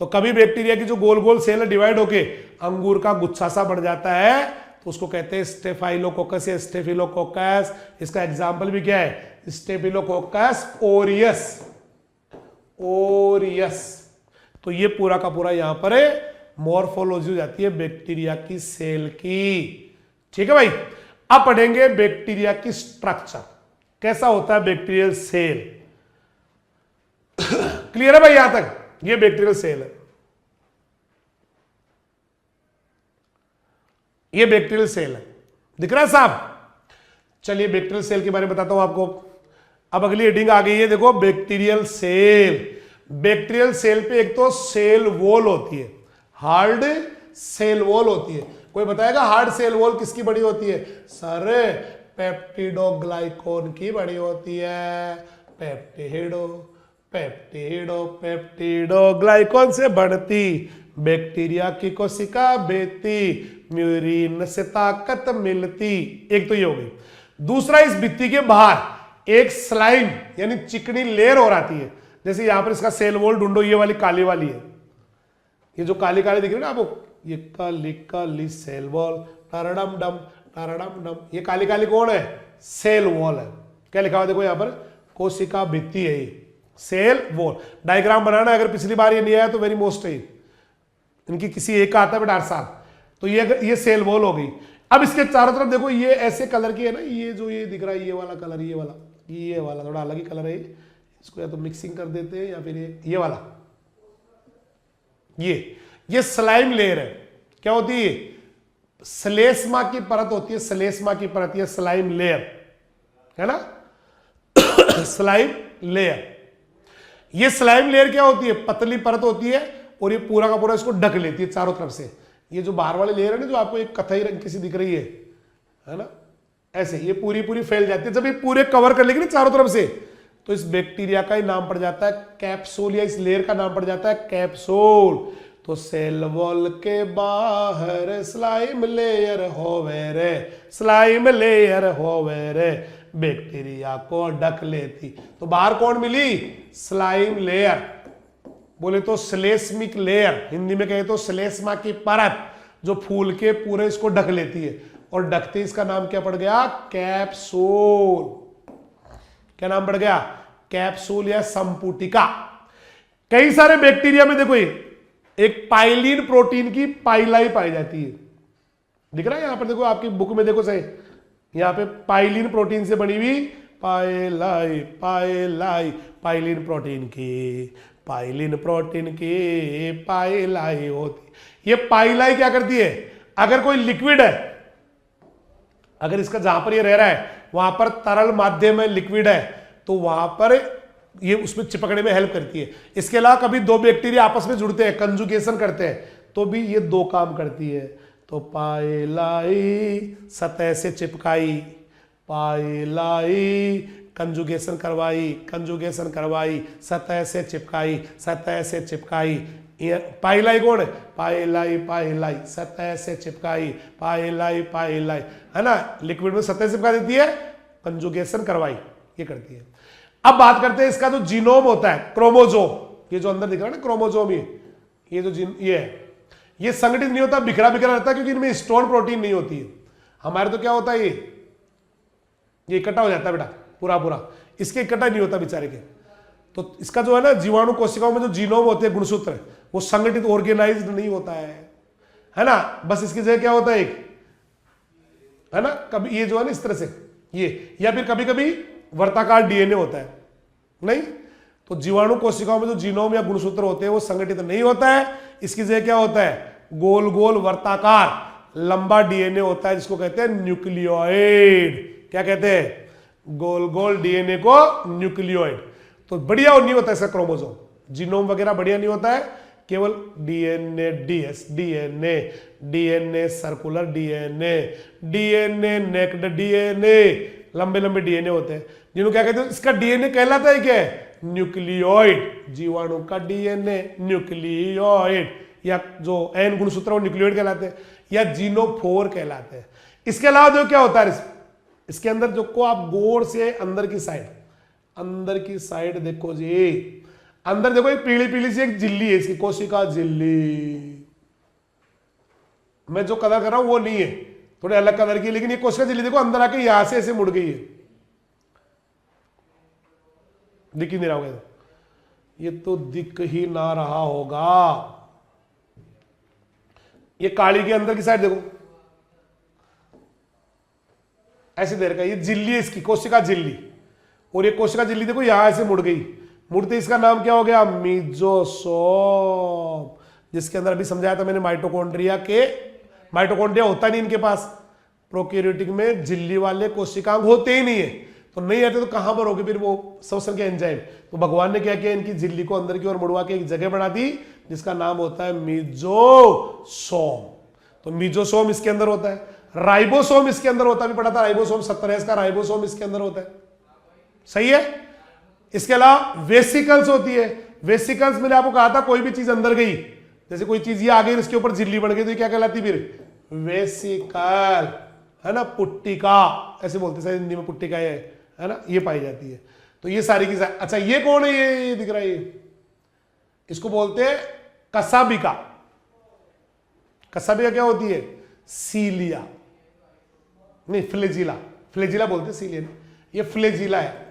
तो कभी बैक्टीरिया की जो गोल गोल सेल डिवाइड होके अंगूर का गुच्छा सा बढ़ जाता है, तो उसको कहते हैं स्टेफाइलोकोकस या स्टेफिलोकोकस। इसका एग्जाम्पल भी क्या है, स्टेफिलोकोकस ओरियस, ओरियस। तो ये पूरा का पूरा यहां पर मॉर्फोलॉजी हो जाती है बैक्टीरिया की सेल की। ठीक है भाई, अब पढ़ेंगे बैक्टीरिया की स्ट्रक्चर, कैसा होता है बैक्टीरियल सेल। क्लियर है भाई यहां तक, ये बैक्टीरियल सेल है, ये बैक्टीरियल सेल है, दिख रहा है साहब। चलिए बैक्टीरियल सेल के बारे में बताता हूं आपको। अब अगली हेडिंग आ गई है, देखो बैक्टीरियल सेल। बैक्टीरियल सेल पे एक तो सेल वॉल होती है, हार्ड सेल वॉल होती है। कोई बताएगा हार्ड सेल वॉल किसकी बड़ी होती है? सर पेप्टिडोग्लाइकोन की बड़ी होती है। पेप्टिडो पेप्टिडो पेप्टिडोग्लाइकोन से बढ़ती बैक्टीरिया की कोशिका बेती, म्यूरिन से ताकत मिलती। एक तो ये हो गई। दूसरा, इस भित्ति के बाहर एक स्लाइम यानी चिकनी लेयर और आती है। जैसे यहां पर इसका सेल वॉल ढूंढो, ये वाली काली वाली है, ये जो काली काली दिख रही है ना आपको, ये काली काली सेल वॉल, टरडम डम टरडम डम, ये काली काली कौन है? सेल वॉल है। क्या लिखा हुआ देखो यहां पर, कोशिका भित्ति है ये, सेल वॉल। डायग्राम बनाना, अगर पिछली बार ये नहीं आया तो वेरी मोस्ट है, इनकी किसी एक का आता है बेटा 8 साल। तो ये सेल वॉल हो गई। अब इसके चारों तरफ देखो, ये ऐसे कलर की है ना, ये जो ये दिख रहा है, ये वाला कलर, ये वाला थोड़ा अलग ही कलर है, इसको या तो मिक्सिंग कर देते हैं या फिर ये वाला, ये स्लाइम लेयर है। क्या होती है? श्लेष्मा की परत होती है, श्लेष्मा की परत, ये स्लाइम लेयर है ना, स्लाइम लेयर। ये स्लाइम लेयर क्या होती है? पतली परत होती है और ये पूरा का पूरा इसको ढक लेती है चारों तरफ से। ये जो बाहर वाली लेयर है ना, जो आपको एक कथई रंग की सी दिख रही है ना, ऐसे ये पूरी फैल जाती है। जब ये पूरे कवर कर लेगी ना चारों तरफ से, तो इस बैक्टीरिया का ही नाम पड़ जाता है कैप्सूल, या इस लेयर का नाम पड़ जाता है कैप्सूल। तो सेल वॉल के बाहर स्लाइम लेयर होवे रे, स्लाइम लेयर होवे रे, बैक्टीरिया को ढक लेती। तो बाहर कौन मिली? स्लाइम लेयर, बोले तो श्लेष्मिक लेयर, हिंदी में कहे तो श्लेष्मा की परत, जो फूल के पूरे इसको ढक लेती है। और ढकते इसका नाम क्या पड़ गया? कैप्सूल। क्या नाम पड़ गया? कैप्सूल या संपुटिका। कई सारे बैक्टीरिया में देखो, ये एक पाइलिन प्रोटीन की पाइलाई पाई जाती है, दिख रहा है यहां पर, देखो आपकी बुक में देखो सही, यहां पे पाइलिन प्रोटीन से बनी हुई पाइलाई, पाइलाई, पाइलिन प्रोटीन की, पाइलिन प्रोटीन की पाइलाई होती। ये पाइलाई क्या करती है? अगर कोई लिक्विड है, अगर इसका जहां पर ये रह रहा है वहां पर तरल माध्यम है, लिक्विड है, तो वहां पर ये उसमें चिपकने में हेल्प करती है। इसके अलावा कभी दो बैक्टीरिया आपस में जुड़ते हैं, कंजुगेशन करते हैं, तो भी ये दो काम करती है। तो पाइलाई सतह से चिपकाई, पाइलाई कंजुगेशन करवाई, कंजुगेशन करवाई, सतह से चिपकाई, सतह से चिपकाई, पाइलाई कौन है? पाइलाई पाइलाई, सतह से चिपकाई, पाइलाई पाइलाई, है ना, लिक्विड में सतह से चिपका देती है, कंजुगेशन करवाई, ये करती है। अब बात करते हैं इसका जो जीनोम होता है, क्रोमोजोम, ये जो अंदर दिख रहा है ना क्रोमोजोम, ये जो ये है, ये संगठित नहीं होता, बिखरा बिखरा रहता है, क्योंकि इनमें स्टोन प्रोटीन नहीं होती है। हमारे तो क्या होता है, ये इकट्ठा हो जाता है बेटा पूरा पूरा, इसके इकट्ठा नहीं होता बेचारे के। तो इसका जो है ना जीवाणु कोशिकाओं में जो जीनोम होते हैं, गुणसूत्र, वो संगठित ऑर्गेनाइज्ड नहीं होता है ना, बस इसकी जगह क्या होता है एक, है ना, कभी ये जो है ना इस तरह से ये, या फिर कभी कभी वर्ताकार डीएनए होता है, नहीं। तो जीवाणु कोशिकाओं में जो जीनोम या गुणसूत्र होते हैं वो संगठित नहीं होता है, इसकी जगह क्या होता है, गोल गोल वर्ताकार लंबा डीएनए होता है, जिसको कहते हैं न्यूक्लियोइड। क्या कहते हैं? गोल गोल डीएनए को न्यूक्लियोइड। तो बढ़िया नहीं होता इसका क्रोमोसोम, जीनोम वगैरह बढ़िया नहीं होता है, केवल DNA, DNA, DNA circular DNA, DNA naked DNA, लंबे लंबे डीएनए होते हैं, जिनको क्या कहते हैं, इसका डीएनए कहलाता है क्या है? न्यूक्लियोइड। जीवाणु का डीएनए न्यूक्लियोइड, या जो एन गुणसूत्र वो न्यूक्लियोइड कहलाते हैं, या जीनोफोर कहलाते हैं। इसके अलावा जो क्या होता है इसके अंदर, जो को आप गौर से अंदर की साइड देखो जी, अंदर देखो एक पीली पीली सी एक झिल्ली है, इसकी कोशिका झिल्ली। मैं जो कलर कर रहा हूं वो नहीं है, थोड़े अलग कलर की, लेकिन ये कोशिका झिल्ली देखो अंदर आके यहां से ऐसे मुड़ गई है, दिख ही नहीं रहा होगा, ये तो दिख ही ना रहा होगा। ये काली के अंदर की साइड देखो, ऐसे दे रखा है, ये झिल्ली है इसकी, कोशिका झिल्ली, और ये कोशिका झिल्ली देखो यहां से मुड़ गई, मुड़ते इसका नाम क्या हो गया? मीजोसोम, जिसके अंदर अभी समझाया था मैंने माइटोकॉन्ड्रिया होता नहीं इनके पास, प्रोकैरियोटिक में झिल्ली वाले कोशिकांग होते ही नहीं है, तो नहीं आते तो कहां पर होगी फिर वो श्वसन के एंजाइम? तो भगवान ने क्या किया, इनकी झिल्ली को अंदर की ओर मुड़वा के एक जगह बना दी, जिसका नाम होता है मीजोसोम। तो मीजोसोम इसके अंदर होता है, राइबोसोम इसके अंदर होता है, भी पढ़ा था राइबोसोम 70 का, राइबोसोम इसके अंदर होता है, सही है। इसके अलावा वेसिकल्स होती है, वेसिकल्स मैंने आपको कहा था कोई भी चीज अंदर गई, जैसे कोई चीज ये आ गई इसके ऊपर झिल्ली बन गई, तो ये क्या कहलाती फिर? वेसिकल, है ना, पुट्टिका ऐसे बोलते हैं हिंदी में, पुट्टिका है ना, ये पाई जाती है। तो ये सारी की सारी, अच्छा ये कौन है, ये दिख रहा है, इसको बोलते हैं कसाबिका। कसाबिका क्या होती है? सीलिया, नहीं फ्लेजिला, फ्लेजिला बोलते हैं, सीलिया नहीं, ये फ्लेजिला है,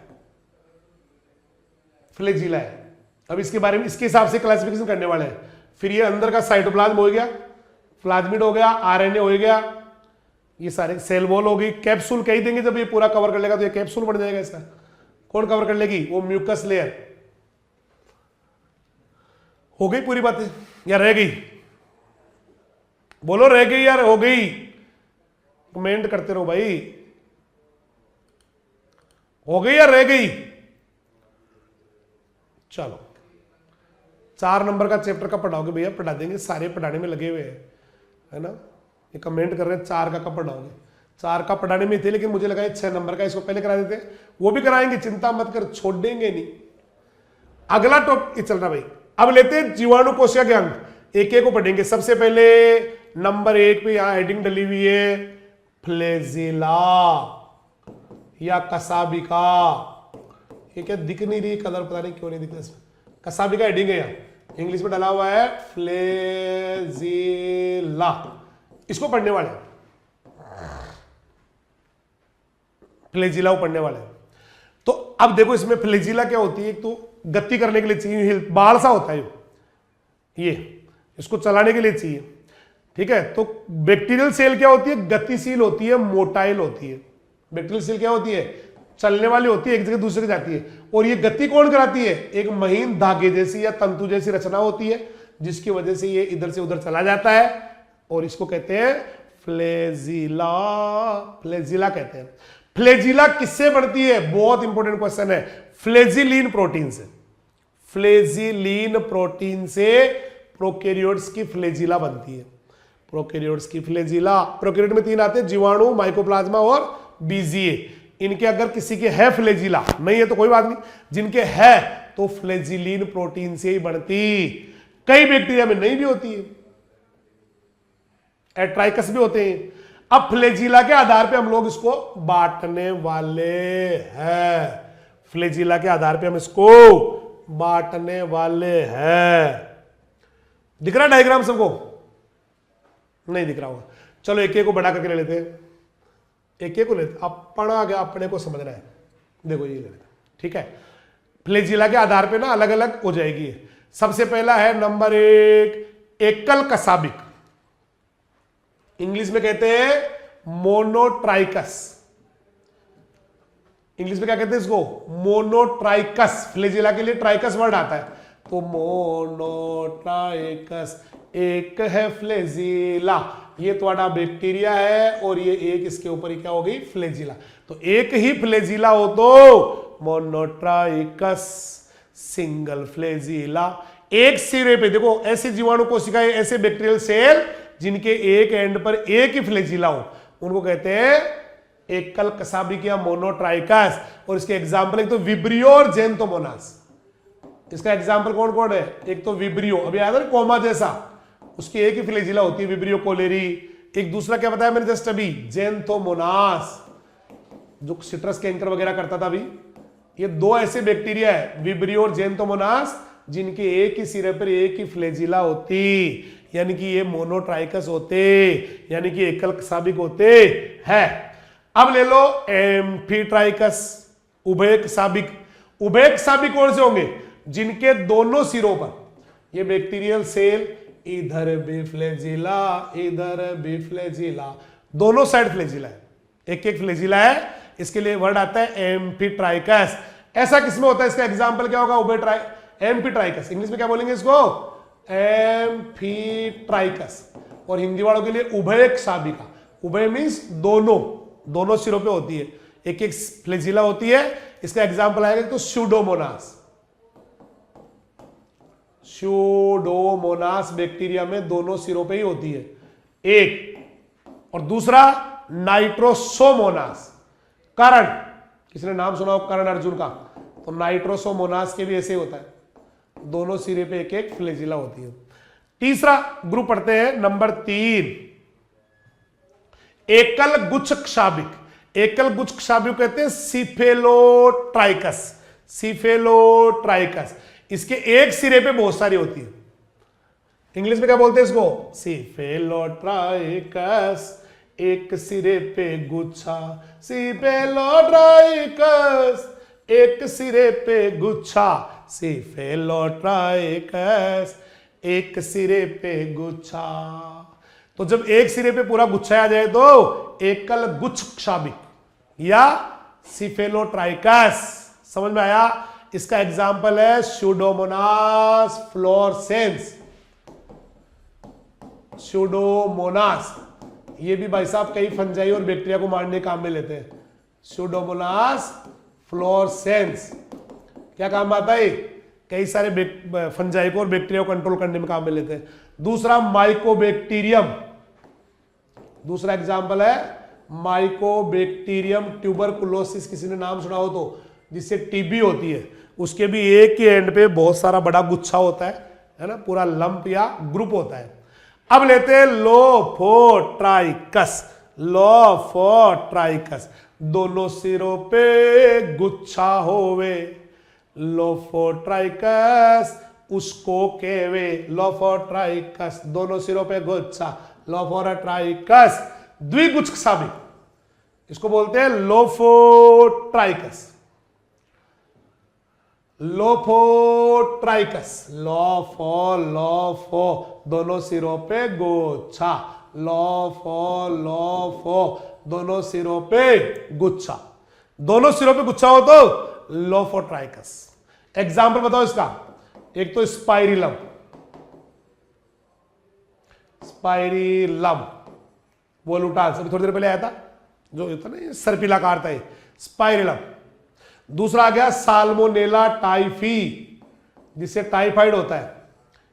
फ्लेजिला है। अब इसके बारे में इसके हिसाब से क्लासिफिकेशन करने वाले हैं। फिर ये अंदर का साइटोप्लाज्म हो गया, प्लाज्मिड हो गया, आरएनए हो गया, ये सारे सेल वॉल हो गई, कैप्सूल कह ही देंगे जब ये पूरा कवर कर लेगा तो ये कैप्सूल बन जाएगा इसका। कौन कवर कर लेगी? वो म्यूकस लेयर। हो गई पूरी बातें या रह गई? बोलो रह गई यार हो गई? कमेंट करते रहो भाई, हो गई या रह गई? चलो 4 नंबर का चैप्टर का पढ़ाओगे भैया? पढ़ा देंगे, सारे पढ़ाने में लगे हुए हैं, है ना। ये कमेंट कर रहे हैं 4 का कब पढ़ाओगे? 4 का पढ़ाने में थे, लेकिन मुझे लगा 6 नंबर का इसको पहले करा देते, वो भी कराएंगे, चिंता मत कर, छोड़ देंगे नहीं। अगला टॉपिक चल रहा भाई, अब लेते हैं जीवाणु कोशिका के अंग, एक एक को पढ़ेंगे। सबसे पहले नंबर 1 पे यहां हेडिंग डली हुई है, फ्लेजिला या कसाबिका। ये क्या दिख नहीं रही कलर, पता नहीं क्यों नहीं दिख रहा इसमें। कसाबिका हेडिंग है यहाँ, इंग्लिश में डला हुआ है फ्लेजिला, इसको पढ़ने वाले हैं, फ्लेजिला को पढ़ने वाले हैं। तो अब देखो इसमें फ्लेजिला क्या होती है, एक तो गति करने के लिए चाहिए, बाल सा होता है ये, इसको चलाने के लिए चाहिए, ठीक है। तो बैक्टीरियल सेल क्या होती है? गतिशील होती है, मोटाइल होती है। बैक्टीरियल सेल क्या होती है? चलने वाली होती है, एक जगह दूसरे जाती है। और ये गति कौन कराती है? एक महीन धागे जैसी या तंतु जैसी रचना होती है, जिसकी वजह से ये इधर से उधर चला जाता है, और इसको कहते हैं फ्लेजिला, फ्लेजिला कहते हैं। फ्लेजिला किससे बढ़ती है? बहुत इंपॉर्टेंट क्वेश्चन है। फ्लेजिलीन प्रोटीन से, फ्लेजिलीन प्रोटीन से प्रोकैरियोट्स की फ्लेजिला बनती है। प्रोकैरियोट्स की फ्लेजिला, प्रोकैरियोट में 3 आते हैं, जीवाणु, माइकोप्लाज्मा और बीजीए। इनके अगर किसी के है फ्लेजिला, नहीं है तो कोई बात नहीं, जिनके है तो फ्लेजिलीन प्रोटीन से ही बढ़ती। कई बैक्टीरिया में नहीं भी होती है, एट्राइकस भी होते हैं। अब फ्लैजिला के आधार पे हम लोग इसको बांटने वाले हैं, फ्लैजिला के आधार पे हम इसको बांटने वाले हैं। दिख रहा डायग्राम सबको? नहीं दिख रहा होगा, चलो एक एक को बड़ा करके ले लेते हैं, एक एक को लेते, अपने को समझना है। देखो ये ले लेते, ठीक है। फ्लैजिला के आधार पे ना अलग अलग हो जाएगी। सबसे पहला है नंबर 1 एकल कसाबिक, इंग्लिश में कहते हैं मोनोट्राइकस। इंग्लिश में क्या कहते हैं इसको? मोनोट्राइकस। फ्लैजिला के लिए ट्राइकस वर्ड आता है, तो मोनोट्राइकस एक है फ्लैजिला, ये तुम्हारा बैक्टीरिया है और ये एक इसके ऊपर ही क्या हो गई? फ्लैजिला। तो एक ही फ्लैजिला हो तो मोनोट्राइकस, सिंगल फ्लैजिला। एक सिरे पे देखो, ऐसे जीवाणु कोशिकाएं, ऐसे बैक्टीरियल सेल जिनके एक एंड पर एक ही फ्लैजिला हो, उनको कहते हैं एकल कसाबिक या मोनोट्राइकस। और इसके एग्जाम्पल एक तो विब्रियो और जेंथोमोनास। इसका एग्जाम्पल कौन कौन है? एक तो विब्रियो, अभी आया था ना कोमा जैसा, उसकी एक ही फ्लैजिला होती है, विब्रियो कोलेरी। एक दूसरा क्या बताया मैंने जस्ट अभी? जेंथोमोनास, जो सिट्रस कैंकर वगैरह करता था अभी। ये दो ऐसे बैक्टीरिया है, विब्रियो और जेंथोमोनास, जिनके एक ही सिरे पर एक ही फ्लैजिला होती, यानी कि ये मोनोट्राइकस होते, यानी कि एकल कसाबिक होते हैं। अब ले लो एम्फीट्राइकस, उभय कसाबिक। उभय कसाबिक कौन से होंगे? जिनके दोनों सिरों पर ये बैक्टीरियल सेल, इधर भी फ्लैजिला, इधर भी फ्लैजिला, दोनों साइड फ्लैजिला है, एक एक फ्लैजिला है, इसके लिए वर्ड आता है एम्फीट्राइकस। ऐसा किसमें होता है? इसका एग्जांपल क्या होगा? एम्फीट्राइकस। इंग्लिश में क्या बोलेंगे इसको? एम्फीट्राइकस। और हिंदी वालों के लिए उभय कसाबिका। उभय मीन्स दोनों सिरों पे होती है, एक एक फ्लैजिला होती है। इसका एग्जांपल आएगा तो स्यूडोमोनास। स्यूडोमोनास बैक्टीरिया में दोनों सिरों पे ही होती है एक। और दूसरा नाइट्रोसोमोनास। करण, किसने नाम सुना हो करण अर्जुन का? तो नाइट्रोसोमोनास के भी ऐसे होता है, दोनों सिरे पे एक एक फ्लैजिला होती है। तीसरा ग्रुप पढ़ते हैं नंबर 3, एकल गुच्छ क्षाबिक। एकल गुच्छ क्षाबिक कहते हैं सिफेलोट्राइकस। सिफेलोट्राइकस, इसके एक सिरे पे बहुत सारी होती है। इंग्लिश में क्या बोलते हैं इसको? सिफेलोट्राइकस, एक सिरे पे गुच्छा। सिफेलोट्राइकस, एक सिरे पे गुच्छा। सिफेलोट्राइकस, एक सिरे पे गुच्छा। तो जब एक सिरे पे पूरा गुच्छा आ जाए तो एकल गुच्छ क्षाबिक या सिफेलोट्राइकस। समझ में आया? इसका एग्जाम्पल है स्यूडोमोनास फ्लोरेसेंस। स्यूडोमोनास, ये भी भाई साहब कई फंजाई और बैक्टीरिया को मारने काम में लेते हैं। स्यूडोमोनास फ्लोरेसेंस क्या काम आता है? कई सारे फंजाई को और बैक्टीरिया को कंट्रोल करने में काम में लेते हैं। दूसरा माइकोबैक्टीरियम, दूसरा एग्जाम्पल है माइकोबैक्टीरियम ट्यूबरकुलोसिस। किसी ने नाम सुना हो तो, जिससे टीबी होती है, उसके भी एक ही एंड पे बहुत सारा बड़ा गुच्छा होता है ना, पूरा लंप या ग्रुप होता है। अब लेते हैं लोफोट्राइकस। लोफोट्राइकस, दोनों सिरों पे गुच्छा होवे, लोफोट्राइकस उसको केवे। लोफोट्राइकस, दोनों सिरों पे गुच्छा, लोफोट्राइकस। द्विगुच्छ क्षाबिक, इसको बोलते हैं लोफोट्राइकस। लोफोट्राइकस, लोफो, दोनों सिरों पे गुच्छा। लोफो, दोनों सिरों पे गुच्छा। दोनों सिरों पे गुच्छा हो तो लोफोट्राइकस। एग्जाम्पल बताओ इसका? एक तो स्पाइरिलम। स्पाइरिलम वोलुटास, अभी थोड़ी देर पहले आया था, जो होता ना सर्पिलाकार था, स्पाइरिलम। दूसरा आ गया साल्मोनेला टाइफी, जिससे टाइफाइड होता है,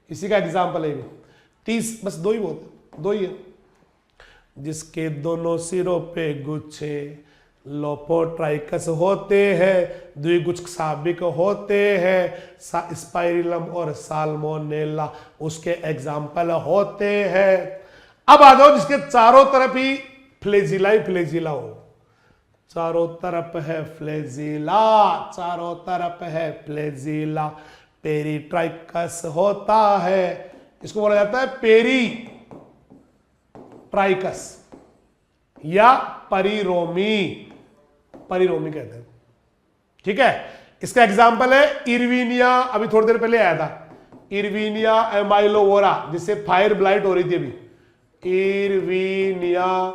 इसी का एग्जाम्पल है। 30, बस दो ही है, जिसके दोनों सिरों पे गुच्छे, लोपोट्राइकस होते हैं, द्विगुच्छाभिक होते हैं, स्पाइरिलम और साल्मोनेला उसके एग्जाम्पल होते हैं। अब आ जाओ जिसके चारों तरफ ही फ्लेजिला ही फ्लेजिला हो, चारों तरफ है फ्लेजिला, चारों तरफ है फ्लेजिला, पेरिट्राइकस होता है, इसको बोला जाता है पेरी ट्राइकस या परिरोमी, परिरोमी कहते हैं। ठीक है, इसका एग्जाम्पल है इरविनिया, अभी थोड़ी देर पहले आया था, इरविनिया एमाइलोवोरा जिससे फायर ब्लाइट हो रही थी अभी, इरविनिया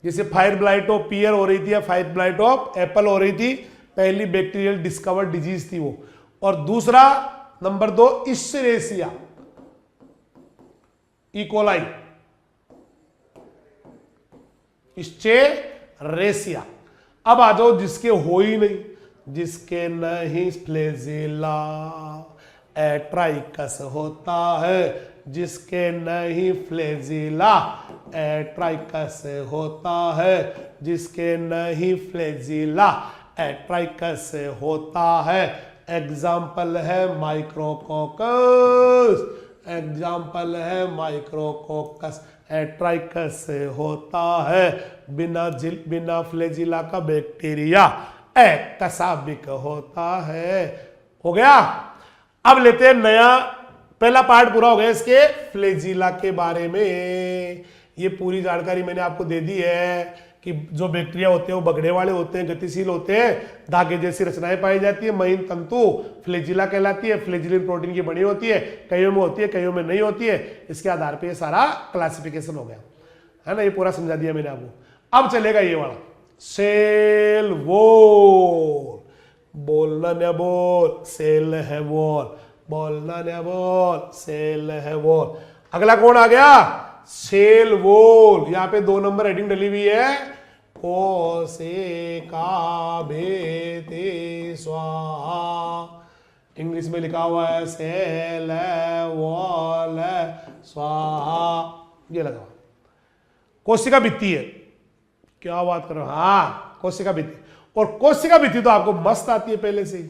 जिसे फायर ब्लाइट ऑफ पियर हो रही थी या फायर ब्लाइट ऑफ एप्पल हो रही थी, पहली बैक्टीरियल डिस्कवर्ड डिजीज थी वो। और दूसरा नंबर 2 इश्चरेसिया इकोलाई, इश्चेरेसिया। अब आ जाओ जिसके हो ही नहीं, जिसके नहीं फ्लेजिला, एट्राइकस होता है, जिसके नहीं फ्लेजिला, एट्राइकस होता है, जिसके नहीं फ्लेजिला, एट्राइकस होता है। एग्जाम्पल है माइक्रोकोकस, एग्जाम्पल है माइक्रोकोकस, एट्राइकस होता है, बिना फ्लेजिला का बैक्टीरिया एक्टसाबिक होता है। हो गया। अब लेते हैं नया, पहला पार्ट पूरा हो गया इसके फ्लेजिला के बारे में। ये पूरी जानकारी मैंने आपको दे दी है कि जो बैक्टीरिया होते हैं वो बगड़े वाले होते हैं, गतिशील होते हैं, धागे जैसी रचनाएं पाई जाती है, महीन तंतु फ्लेजिला कहलाती है, फ्लेजिलिन प्रोटीन की बनी होती है, कईयों में होती है कईयों में नहीं होती है। इसके आधार पे ये सारा क्लासिफिकेशन हो गया है ना, ये पूरा समझा दिया मैंने आपको। अब चलेगा ये वाला सेल वॉल, बोलना न बोल, सेल है वॉल, बोलना न बोल, सेल है वॉल। अगला कौन आ गया? Cell wall. यहां पे 2 नंबर हेडिंग डली हुई है, कोशिका भेदे स्वाहा, इंग्लिश में लिखा हुआ है सेल वॉल स्वाहा, ये लगा। कोशिका भित्ति है, क्या बात कर रहे हो? हाँ, कोशिका भित्ति। और कोशिका भित्ति तो आपको मस्त आती है पहले से ही,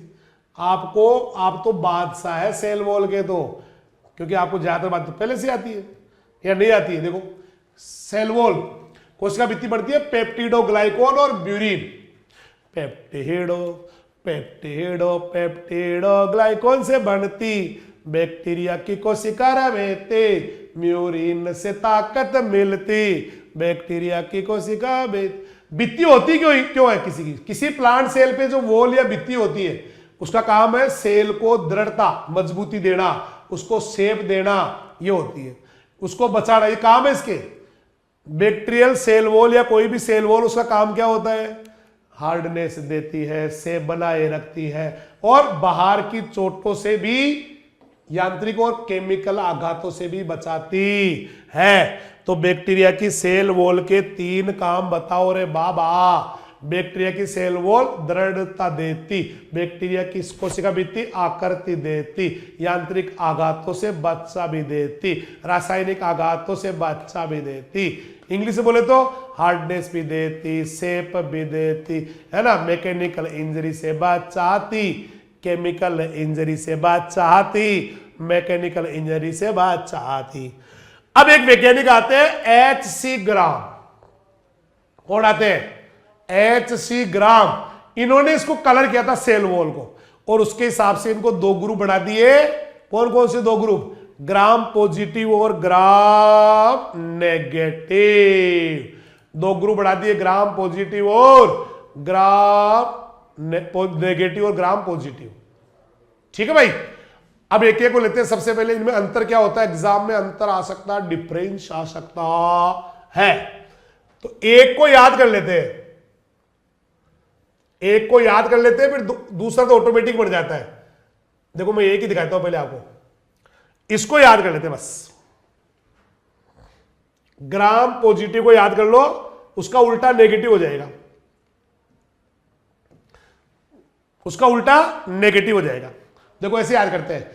आपको, आप तो बादशाह है सेल वॉल के, तो क्योंकि आपको ज्यादातर बात तो पहले से आती है या नहीं आती है। देखो सेल वॉल, कोशिका भित्ति बढ़ती है पेप्टिडोग्लाइकोन और ब्यूरिन, पेप्टिडोग्लाइकोन से बनती बैक्टीरिया की कोशिका रहते, म्यूरिन से ताकत मिलती, बैक्टीरिया की कोशिका भित्ति होती क्यों है किसी प्लांट सेल पे जो वॉल या भित्ति होती है, उसका काम है सेल को दृढ़ता, मजबूती देना, उसको शेप देना, ये होती है, उसको बचाना, ये काम है इसके। बैक्टीरियल सेल वॉल या कोई भी सेल वॉल, उसका काम क्या होता है? हार्डनेस देती है, शेप बनाए रखती है, और बाहर की चोटों से भी, यांत्रिक और केमिकल आघातों से भी बचाती है। तो बैक्टीरिया की सेल वॉल के 3 काम बताओ रे बाबा। बैक्टीरिया की सेल वॉल दृढ़ता देती, बैक्टीरिया की कोशिका भित्ति आकृति देती, यांत्रिक आघातों से बच्चा भी देती, रासायनिक आघातों से बच्चा भी देती, इंग्लिश में बोले तो हार्डनेस भी देती, शेप भी देती, है ना, मैकेनिकल इंजरी से बचाती, केमिकल इंजरी से बचाती, मैकेनिकल इंजरी से बचाती। अब एक वैज्ञानिक आते हैं H.C. ग्राम। कौन आते हैं? H.C. ग्राम। इन्होंने इसको कलर किया था सेल वॉल को, और उसके हिसाब से इनको 2 ग्रुप बना दिए। कौन कौन से 2 ग्रुप? ग्राम पॉजिटिव और ग्राम नेगेटिव। 2 ग्रुप बना दिए, ग्राम पॉजिटिव और ग्राम नेगेटिव और ग्राम पॉजिटिव। ठीक है भाई। अब एक एक को लेते हैं। सबसे पहले इनमें अंतर क्या होता है? एग्जाम में अंतर आ सकता है, डिफरेंस आ सकता है, तो एक को याद कर लेते हैं, एक को याद कर लेते हैं, फिर दूसरा तो ऑटोमेटिक बढ़ जाता है। देखो मैं एक ही दिखाता हूं पहले आपको, इसको याद कर लेते हैं बस। ग्राम पॉजिटिव को याद कर लो, उसका उल्टा नेगेटिव हो जाएगा, उसका उल्टा नेगेटिव हो जाएगा। देखो ऐसे याद करते हैं,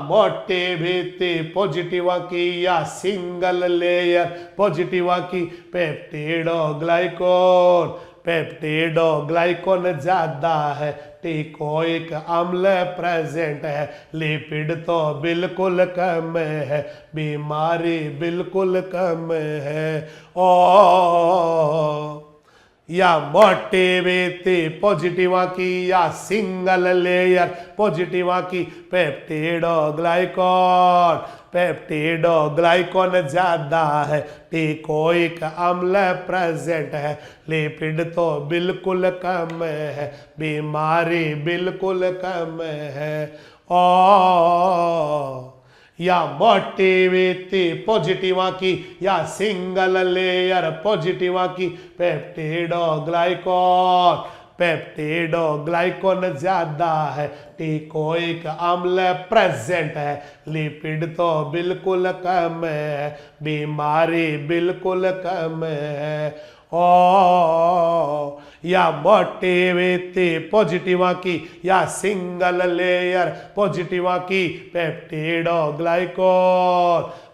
मोटे भित्ति पॉजिटिवा की या सिंगल लेयर पॉजिटिवा की, पेप्टिडोग्लाइकोन पेप्टिडोग्लाइकॉन ज्यादा है, टिकोइक अम्ल प्रेजेंट है, लिपिड तो बिल्कुल कम है, बीमारी बिल्कुल कम है। ओ या मोटिविटी पॉजिटिव की या सिंगल लेयर पॉजिटिव की, पेप्टिडोग्लाइकॉन ज्यादा है, टिकोइक अम्ल प्रेजेंट है, लिपिड तो बिल्कुल कम है, बीमारी बिल्कुल कम है। ओ या मोटिविटी पॉजिटिव की या सिंगल लेयर पॉजिटिव की, पेप्टिडोग्लाइकॉन ज्यादा है, टिकोइक अम्ल प्रेजेंट है, लिपिड तो बिल्कुल कम है, बीमारी बिल्कुल कम है। ओ या मोटिविटी पॉजिटिव की या सिंगल लेयर पॉजिटिव की,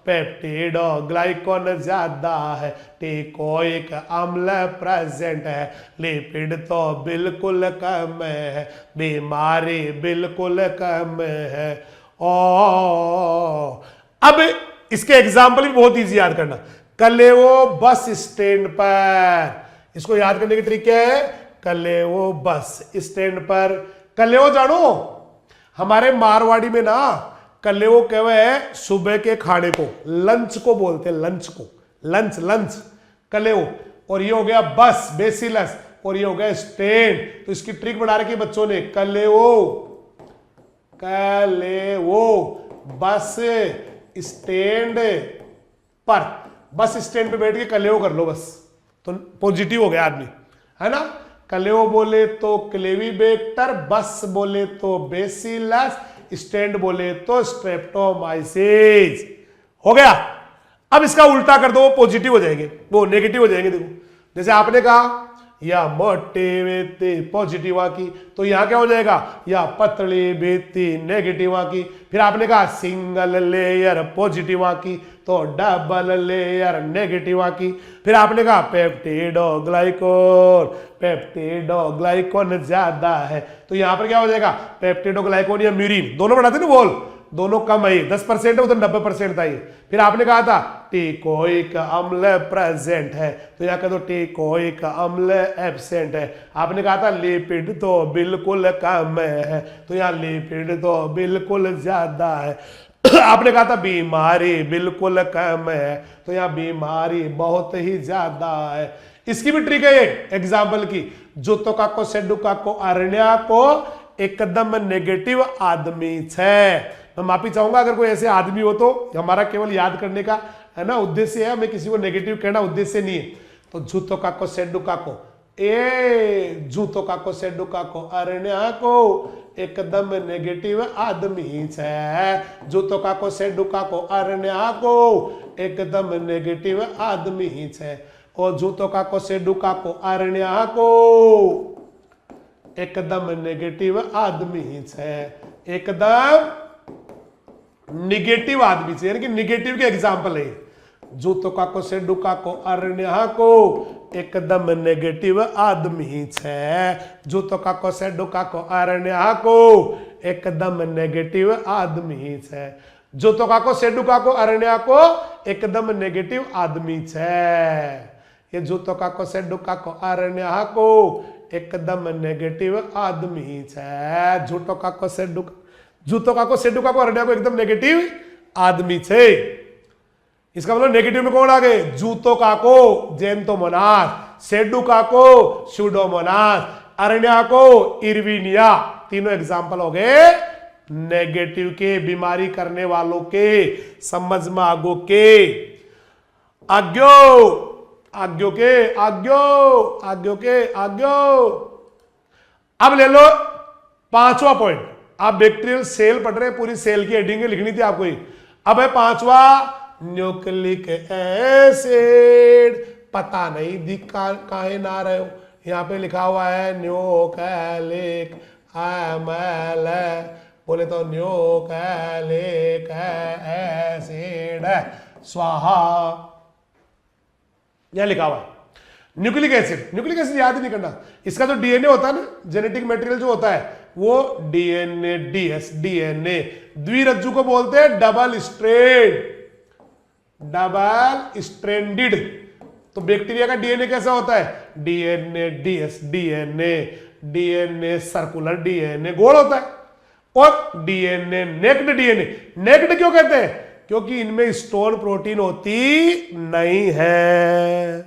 पेप्टिडोग्लाइकॉन ज्यादा है, टिकोइक अम्ल प्रेजेंट है, लिपिड तो बिल्कुल कम है, बीमारी बिल्कुल कम है। ओ अब इसके एग्जाम्पल भी बहुत इजी याद करना। कलेवो बस स्टैंड पर, इसको याद करने की ट्रिक क्या है? कलेवो बस स्टैंड पर, कलेवो जानो हमारे मारवाड़ी में ना कलेवो कहवे है सुबह के खाने को, लंच को बोलते हैं, लंच को, लंच कलेवो। और ये हो गया बस बेसिलस, और ये हो गया स्टैंड। तो इसकी ट्रिक बना रखी बच्चों ने, कलेवो बस स्टैंड पर, बस स्टैंड पे बैठ के कलेवो कर लो बस, तो पॉजिटिव हो गया आदमी, है ना। कलेवो बोले तो क्लेविबैक्टर, बस बोले तो बेसिलस, स्टैंड बोले तो स्ट्रेप्टोमाइसिस। हो गया। अब इसका उल्टा कर दो, वो पॉजिटिव हो जाएंगे, वो नेगेटिव हो जाएंगे। देखो जैसे आपने कहा या मोटिविटी पॉजिटिव की, तो यहां क्या हो जाएगा? या पतली बीती नेगेटिव की। फिर आपने कहा सिंगल लेयर पॉजिटिव की, तो डबल लेयर नेगेटिव की। फिर आपने कहा पेप्टिडोग्लाइकॉन ज्यादा है, तो यहां पर क्या हो जाएगा? पेप्टिडोग्लाइकॉन या म्यूरिन दोनों बढ़ाते ना, बोल दोनों कम है, 10% है उधर 90% था ये। फिर आपने कहा था टिकोइक अम्ल प्रेजेंट है, तो यहां कह दो टिकोइक अम्ल एब्सेंट है। आपने कहा था लिपिड तो बिल्कुल कम है, तो यहां लिपिड तो बिल्कुल ज्यादा है। आपने कहा था बीमारी बिल्कुल कम है, तो यहां बीमारी बहुत ही ज्यादा है। इसकी भी ट्रिक है ये एग्जाम्पल की। जूतो का को सेडू का को अरण्या को एकदम नेगेटिव आदमी है। मैं माफी चाहूंगा अगर कोई ऐसे आदमी हो, तो हमारा केवल याद करने का है ना उद्देश्य है, हमें किसी को नेगेटिव कहना उद्देश्य नहीं है। तो जूतो का को सेडू का को, ए जूतो का को सेडू का को अरण्या को एकदम नेगेटिव आदमी है। जूतो का को सेडू का को अरण्या को एकदम नेगेटिव आदमी है। और जूतो का को सेडू का को अरण्या को एकदम नेगेटिव आदमी है, एकदम निगेटिव आदमी से, यानी कि निगेटिव के एग्जाम्पल है। जूतो का को सेडू का को अरण्या को एकदम नेगेटिव आदमी है। जूतो का को सेडू का को अरण्या को एकदम नेगेटिव आदमी है। जूतो का को सेडू का को अरण्या को एकदम नेगेटिव आदमी है। ये जूतो का को सेडू का को अरण्या को एकदम नेगेटिव आदमी है। जूतो का को सेडू को अरण्या को एकदम नेगेटिव आदमी छे। इसका मतलब नेगेटिव में कौन आ गए? जूतो का को जेंतोमोनास, सेडू का को स्यूडोमोनास, अरण्या को इरविनिया। तीनों एग्जाम्पल हो गए नेगेटिव के, बीमारी करने वालों के, समझ में आगो के। आग्यो अब ले लो 5वां पॉइंट। आप बैक्टीरियल सेल पढ़ रहे हैं, पूरी सेल की हेडिंग लिखनी थी आपको ही। अब है 5वां न्यूक्लिक एसिड। पता नहीं दिखा काहे ना रहे हो, यहां पे लिखा हुआ है न्यूक्लिक एमएल, बोले तो न्यूक्लिक एसिड स्वाहा, यह लिखा हुआ है न्यूक्लिक एसिड याद ही नहीं करना। इसका जो डीएनए होता है ना, जेनेटिक मटेरियल जो होता है वो डीएनए डीएस, डीएनए द्विरज्जु को बोलते हैं डबल स्ट्रैंडेड। तो बैक्टीरिया का डीएनए कैसा होता है? DNA DS, DNA circular, DNA गोल होता है। और डीएनए नेक्ड, डीएनए नेक्ड क्यों कहते हैं? क्योंकि इनमें स्टोन प्रोटीन होती नहीं है।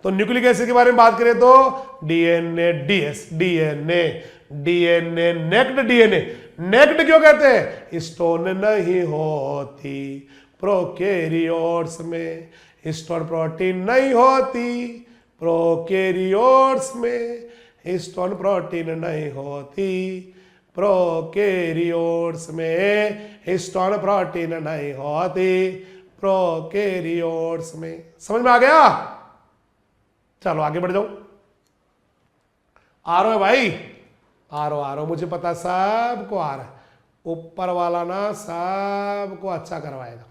तो न्यूक्लिक एसिड के बारे में बात करें तो DNA DS, DNA naked, DNA naked क्यों कहते हैं? स्टोन नहीं होती प्रोकैरियोट्स में, स्टोन प्रोटीन नहीं होती प्रोकैरियोट्स में, स्टोन प्रोटीन नहीं होती प्रोकैरियोट्स में, स्टोन प्रोटीन नहीं होती प्रोकैरियोट्स में। समझ में आ गया? चलो आगे बढ़ जाओ। आ रहा है भाई, आ रहा, मुझे पता सबको आ रहा है। ऊपर वाला ना सबको अच्छा करवाएगा,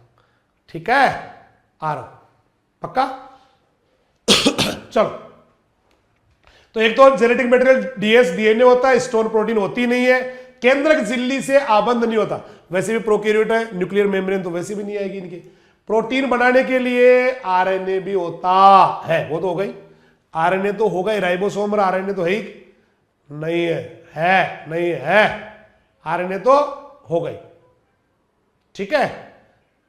ठीक है? आ रहा पक्का? चलो, तो एक तो जेनेटिक मटेरियल डीएस, डीएनए होता है, स्टोन प्रोटीन होती नहीं है, केंद्रक झिल्ली से आबंध नहीं होता। वैसे भी प्रोकैरियोट है, न्यूक्लियर मेम्ब्रेन तो वैसे भी नहीं आएगी इनके। प्रोटीन बनाने के लिए आरएनए भी होता है, वो तो हो गई। आरएनए तो होगा ही, राइबोसोम और आरएनए तो है ही नहीं है, नहीं है, आरएनए तो हो गई, ठीक है?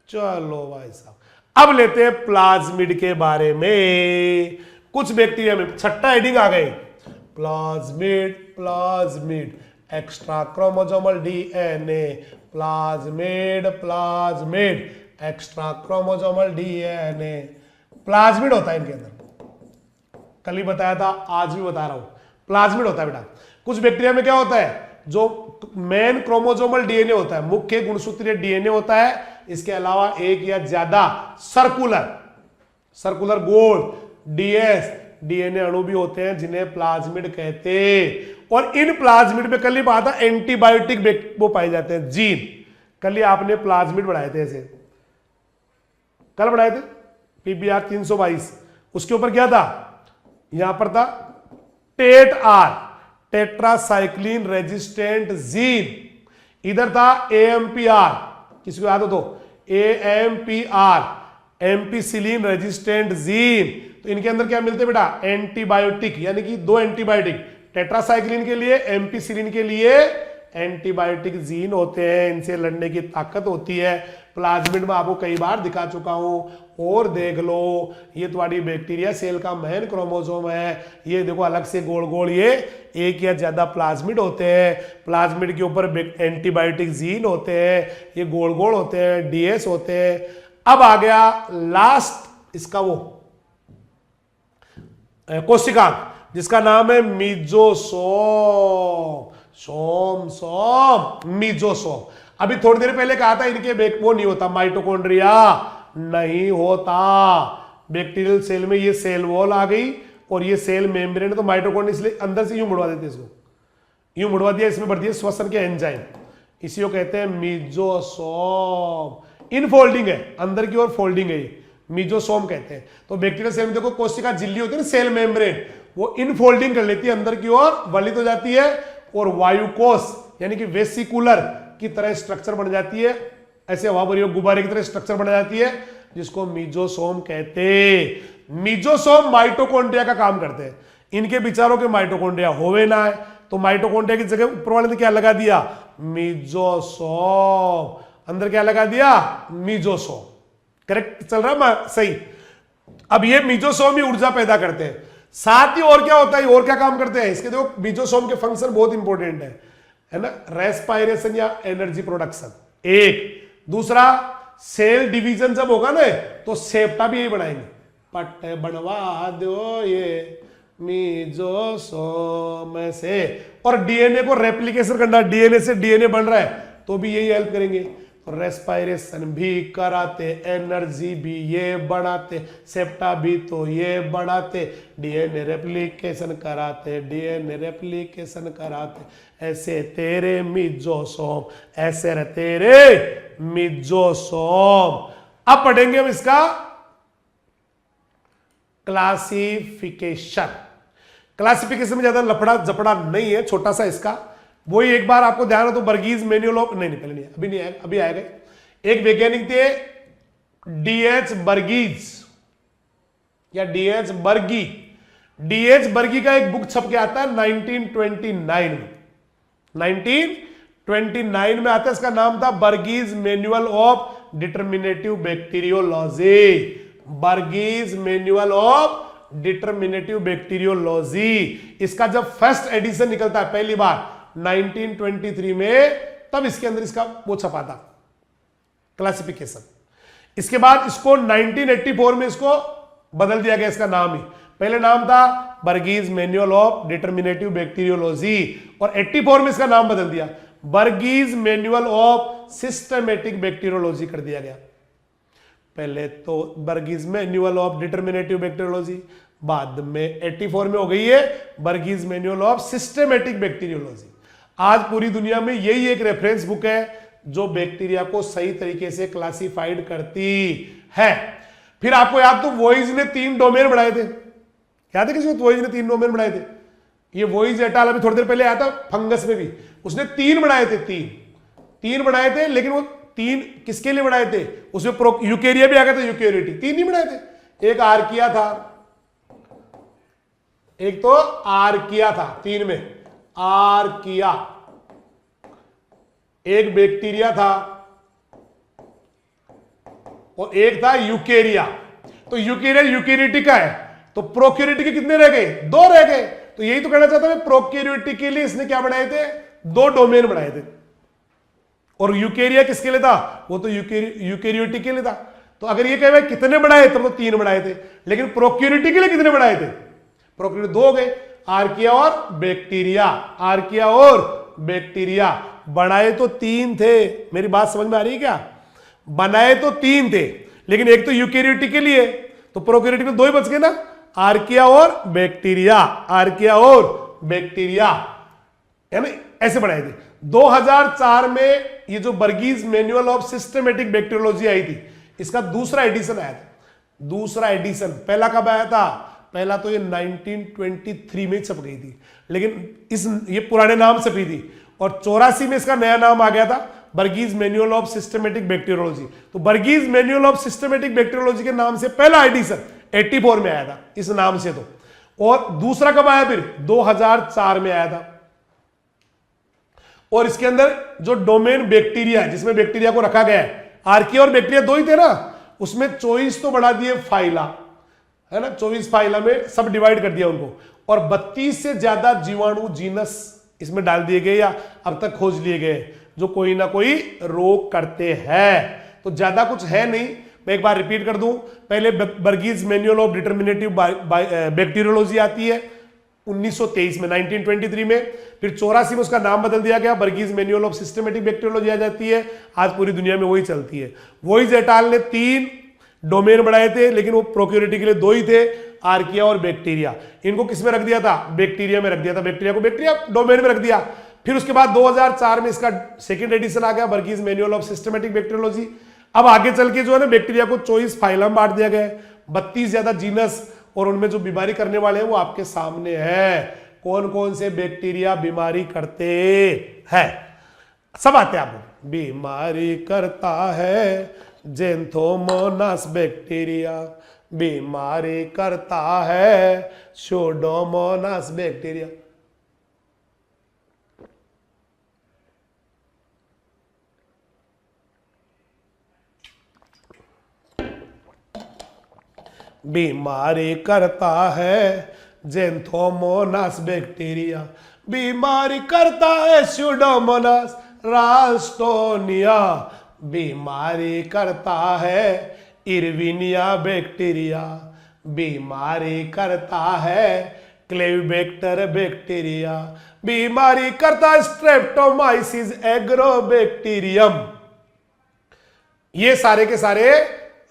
चलो भाई साहब, अब लेते हैं प्लाज्मिड के बारे में। कुछ बैक्टीरिया में छठा हेडिंग आ गई, plasmid extra chromosomal DNA, plasmid extra chromosomal DNA. Plasmid होता है इनके अंदर, कल ही बताया था, आज भी बता रहा हूं, प्लाज्मिड होता है बेटा। कुछ बैक्टीरिया में क्या होता है? जो मेन क्रोमोसोमल डीएनए होता है, मुख्य गुणसूत्रीय डीएनए होता है, इसके अलावा एक या ज्यादा सर्कुलर गोल डीएस डीएनए अणु भी होते हैं, जिन्हें प्लाज्मिड कहते हैं। और इन प्लाज्मिड में कल ही बात था एंटीबायोटिक वो पाए जाते हैं, जीन। कल ही आपने प्लाज्मिड बढ़ाए थे, ऐसे कल बढ़ाए थे, पीबीआर 322। उसके ऊपर क्या था? यहां पर था tet R, tetracycline resistant gene. इधर था एएमपीआर, किसी को याद हो तो, एएमपीआर एम्पिसिलिन रेजिस्टेंट जीन। तो इनके अंदर क्या मिलते हैं बेटा? एंटीबायोटिक, यानी कि दो एंटीबायोटिक, टेट्रासाइक्लिन के लिए, एम्पिसिलिन के लिए एंटीबायोटिक जीन होते हैं, इनसे लड़ने की ताकत होती है। प्लाज्मिड में आपको कई बार दिखा चुका हूं, और देख लो, ये तुम्हारी बैक्टीरिया सेल का मेन क्रोमोसोम है। ये देखो अलग से गोल गोल, ये एक या ज्यादा प्लाज्मिड होते हैं। प्लाज्मिड के ऊपर एंटीबायोटिक जीन होते हैं, ये गोल गोल होते हैं, डीएस होते हैं। अब आ गया लास्ट इसका वो कोशिकांग, जिसका नाम है मीजोसोम। अभी थोड़ी देर पहले कहा था इनके वो नहीं होता, माइटोकॉन्ड्रिया नहीं होता। बैक्टीरियल सेल में ये सेल वॉल आ गई और ये सेल मेम्ब्रेन, तो माइटोकॉन्ड्रिया इसलिए अंदर से यूं मुड़वा देते, इसको यूं मुड़वा दिया, इसमें बढ़ती है श्वसन के एंजाइम, इसी को कहते हैं मीजोसोम। इनफोल्डिंग है, अंदर की ओर फोल्डिंग है, ये मीजोसोम कहते हैं। तो बैक्टीरियल सेल में देखो कोशिका झिल्ली होती है ना, सेल मेम्ब्रेन, वो इनफोल्डिंग कर लेती है, अंदर की ओर वलित हो जाती है, और वायुकोष यानी कि वेसिकुलर की तरह स्ट्रक्चर बन जाती है, ऐसे हवा भरी गुब्बारे की तरह स्ट्रक्चर बन जाती है, जिसको मीजोसोम कहते हैं। मीजोसोम माइटोकॉन्ड्रिया का काम करते हैं। इनके विचारों के माइटोकॉन्ड्रिया होवे ना है, तो माइटोकॉन्ड्रिया की जगह ऊपर वाले ने क्या लगा दिया? मीजोसोम। अंदर क्या लगा दिया? मीजोसोम। करेक्ट चल रहा है? सही। अब ये मीजोसोम ही ऊर्जा पैदा करते हैं। साथ ही और क्या होता है, और क्या काम करते हैं इसके? देखो मीजोसोम के फंक्शन बहुत इंपॉर्टेंट है ना, रेस्पायरेशन या एनर्जी प्रोडक्शन एक। दूसरा, सेल डिवीजन जब होगा ना, तो सेप्टा भी यही बनाएंगे, पट बनवा दो ये मीजोसोम से। और डीएनए को रेप्लिकेशन करना, डीएनए से डीएनए बन रहा है तो भी यही हेल्प करेंगे। तो रेस्पायरेशन भी कराते, एनर्जी भी ये बढ़ाते, सेप्टा भी तो ये बढ़ाते, डीएनए रेप्लिकेशन कराते, डीएनए रेप्लिकेशन कराते। ऐसे तेरे मीजोसोम, ऐसे रहे तेरे मीजोसोम। अब पढ़ेंगे हम इसका क्लासिफिकेशन। क्लासिफिकेशन में ज्यादा लफड़ा जपड़ा नहीं है, छोटा सा इसका वही एक बार आपको ध्यान हो तो बर्गीज मैनुअल ऑफ, नहीं पहले नहीं, अभी नहीं आएगा, अभी आएगा। एक वैज्ञानिक थे डीएच बर्गीज या डीएच बर्गी। डीएच बर्गी का एक बुक छप के आता है 1929 में, 1929 में आता है। इसका नाम था Bergey's manual of determinative bacteriology. Bergey's manual of determinative bacteriology. इसका जब फर्स्ट एडिशन निकलता है पहली बार 1923 में, तब इसके अंदर इसका वो छपा था क्लासिफिकेशन। इसके बाद इसको 1984 में इसको बदल दिया गया, इसका नाम ही। पहले नाम था Bergey's manual of determinative bacteriology और 84 में इसका नाम बदल दिया, बर्गीज मैनुअल ऑफ सिस्टमेटिक बैक्टीरियोलॉजी कर दिया गया। पहले तो बर्गीज मैनुअल ऑफ डिटर्मिनेटिव बैक्टीरियोलॉजी, बाद में 84 में हो गई है बर्गीज मैनुअल ऑफ सिस्टमेटिक बैक्टीरियोलॉजी। आज पूरी दुनिया में यही एक रेफरेंस बुक है जो बैक्टीरिया को सही तरीके से क्लासिफाइड करती है। फिर आपको याद तो वॉइज ने 3 डोमेन बनाए थे, याद है किसी को? वॉइज ने 3 डोमेन बनाए थे। ये वॉइज एटाल अभी थोड़ी देर पहले आया था फंगस में भी, उसने 3 बनाए थे, 3 बनाए थे। लेकिन वो 3 किसके लिए बनाए थे? उसमें यूकेरिया भी आ गया था, यूकेरियोटी 3 नहीं बनाए थे। एक आर्किया था, एक तो आर्किया था 3 में, आर्किया, एक बैक्टीरिया था और एक था यूकेरिया। तो यूकेरिया यूकेरियोटिक का है, तो प्रोकैरियोटिक के कितने रह गए? 2 रह गए। तो यही तो कहना चाहता हूं, प्रोकैरियोटिक के लिए इसने क्या बनाए थे? 2 डोमेन बनाए थे। और यूकेरिया किसके लिए था? वो तो यूकेरियोटिक के लिए था। तो अगर ये कहे कितने बनाए तब तो 3 बनाए थे, लेकिन प्रोकैरियोटिक के लिए कितने बनाए थे? प्रोकैरियोटिक 2 हो गए, आर्किया और बैक्टीरिया। आर्किया और बैक्टीरिया बनाए तो 3 थे। मेरी बात समझ में आ रही है क्या? बनाए तो 3 थे, लेकिन एक तो यूकेरियोटिक के लिए, तो प्रोकैरियोटिक में 2 ही बच गए ना, आर्किया और बैक्टीरिया, आर्किया और बैक्टीरिया, है ना? ऐसे बनाए थे। 2004 में ये जो बर्गीज मैनुअल ऑफ सिस्टमेटिक बैक्टीरियोलॉजी आई थी, इसका दूसरा एडिशन आया था। दूसरा एडिशन, पहला कब आया था? पहला तो ये 1923 में छप गई थी, लेकिन ये पुराने नाम से छपी थी। और 84 में इसका नया नाम आ गया था, Bergey's manual of systematic bacteriology. तो बर्गीज मैनुअल ऑफ सिस्टमेटिक बैक्टीरियोलॉजी के नाम से पहला एडिशन 84 में आया था इस नाम से। तो और दूसरा कब आया? फिर 2004 में आया था। और इसके अंदर जो डोमेन बैक्टीरिया है, जिसमें बैक्टीरिया को रखा गया है, आर्किया और बैक्टीरिया 2 ही थे ना, उसमें 24 तो बढ़ा दिए फाइला, है ना? 24 फाइला में सब डिवाइड कर दिया उनको, और 32 से ज्यादा जीवाणु जीनस इसमें डाल दिए गए या अब तक खोज लिए गए जो कोई ना कोई रोग करते हैं। तो ज्यादा कुछ है नहीं, मैं एक बार रिपीट कर दूं। पहले बर्गीज मैनुअल ऑफ डिटर्मिनेटिव बैक्टीरियोलॉजी आती है 1923 में, 1923 में। फिर 84 में उसका नाम बदल दिया गया, बर्गीज मैनुअल ऑफ सिस्टमेटिक बैक्टीरियोलॉजी आ जाती है। आज पूरी दुनिया में वही चलती है। वही एटाल ने 3 डोमेन बनाए थे, लेकिन वो प्रोकैरियोटिक के लिए 2 ही थे, आर्किया और बैक्टीरिया। इनको किसमें रख दिया था? बैक्टीरिया में रख दिया था। बैक्टीरिया को बैक्टीरिया डोमेन में रख दिया। फिर उसके बाद 2004 में इसका सेकंड एडिशन आ गया, बर्गीज मैनुअल ऑफ सिस्टमेटिक बैक्टीरियोलॉजी। अब आगे चल के जो है ना, बैक्टीरिया को 24 फाइलम बांट दिया गया है, 32 ज्यादा जीनस, और उनमें जो बीमारी करने वाले हैं वो आपके सामने है। कौन कौन से बैक्टीरिया बीमारी करते हैं, सब आते हैं आपको। बीमारी करता है ज़ैंथोमोनास बैक्टीरिया, बीमारी करता है स्यूडोमोनास बैक्टीरिया। बीमारी करता है ज़ैंथोमोनास बैक्टीरिया, बीमारी करता है स्यूडोमोनास रास्टोनिया, बीमारी करता है इरविनिया बैक्टीरिया, बीमारी करता है क्लेविबैक्टर बैक्टीरिया, बीमारी करता है स्ट्रेप्टोमाइसिस एग्रोबैक्टीरियम। ये सारे के सारे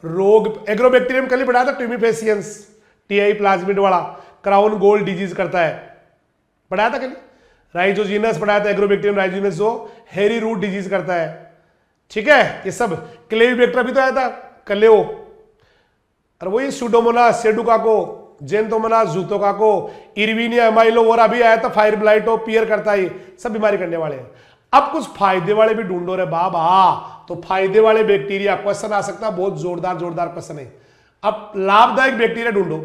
रोग, एग्रोबैक्टीरियम कल ही पढ़ाया था, ट्यूमिफेसियंस, टीआई प्लाज्मिड वाला, क्राउन गोल्ड डिजीज करता है, पढ़ाया था कल। राइजोजीनस पढ़ाया था, एग्रोबैक्टीरियम राइजोजीनस जो हेरी रूट डिजीज करता है, ठीक है। ये सब क्लेविबैक्टर भी तो आया था, कलेओ, और वही स्यूडोमोनास सेडुकाको, जेनतोमोनास जूतोका को, इरविनिया एमाइलो और अभी आया था फायर ब्लाइटो पियर करता है, सब बीमारी करने वाले हैं। अब कुछ फायदे वाले भी ढूंढो रे बाबा। तो फायदे वाले बैक्टीरिया क्वेश्चन आ सकता है, बहुत जोरदार जोरदार क्वेश्चन है। अब लाभदायक बैक्टीरिया ढूंढो।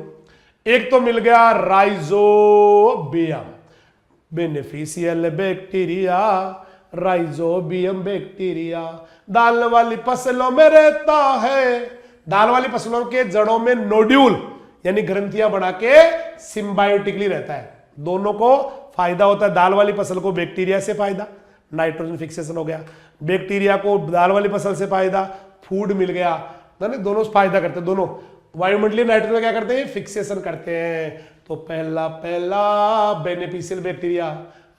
एक तो मिल गया rhizobium, beneficial bacteria, rhizobium bacteria दाल वाली फसलों में रहता है। दाल वाली फसलों के जड़ों में नोड्यूल यानी ग्रंथियां बना के सिम्बायोटिकली रहता है। दोनों को फायदा होता है। दाल वाली फसल को बैक्टीरिया से फायदा, नाइट्रोजन फिक्सेशन हो गया। बैक्टीरिया को दाल वाली फसल से फायदा, फूड मिल गया ना। दोनों फायदा करते हैं, दोनों वायुमंडलीय नाइट्रोजन क्या करते हैं, फिक्सेशन करते हैं। तो पहला beneficial bacteria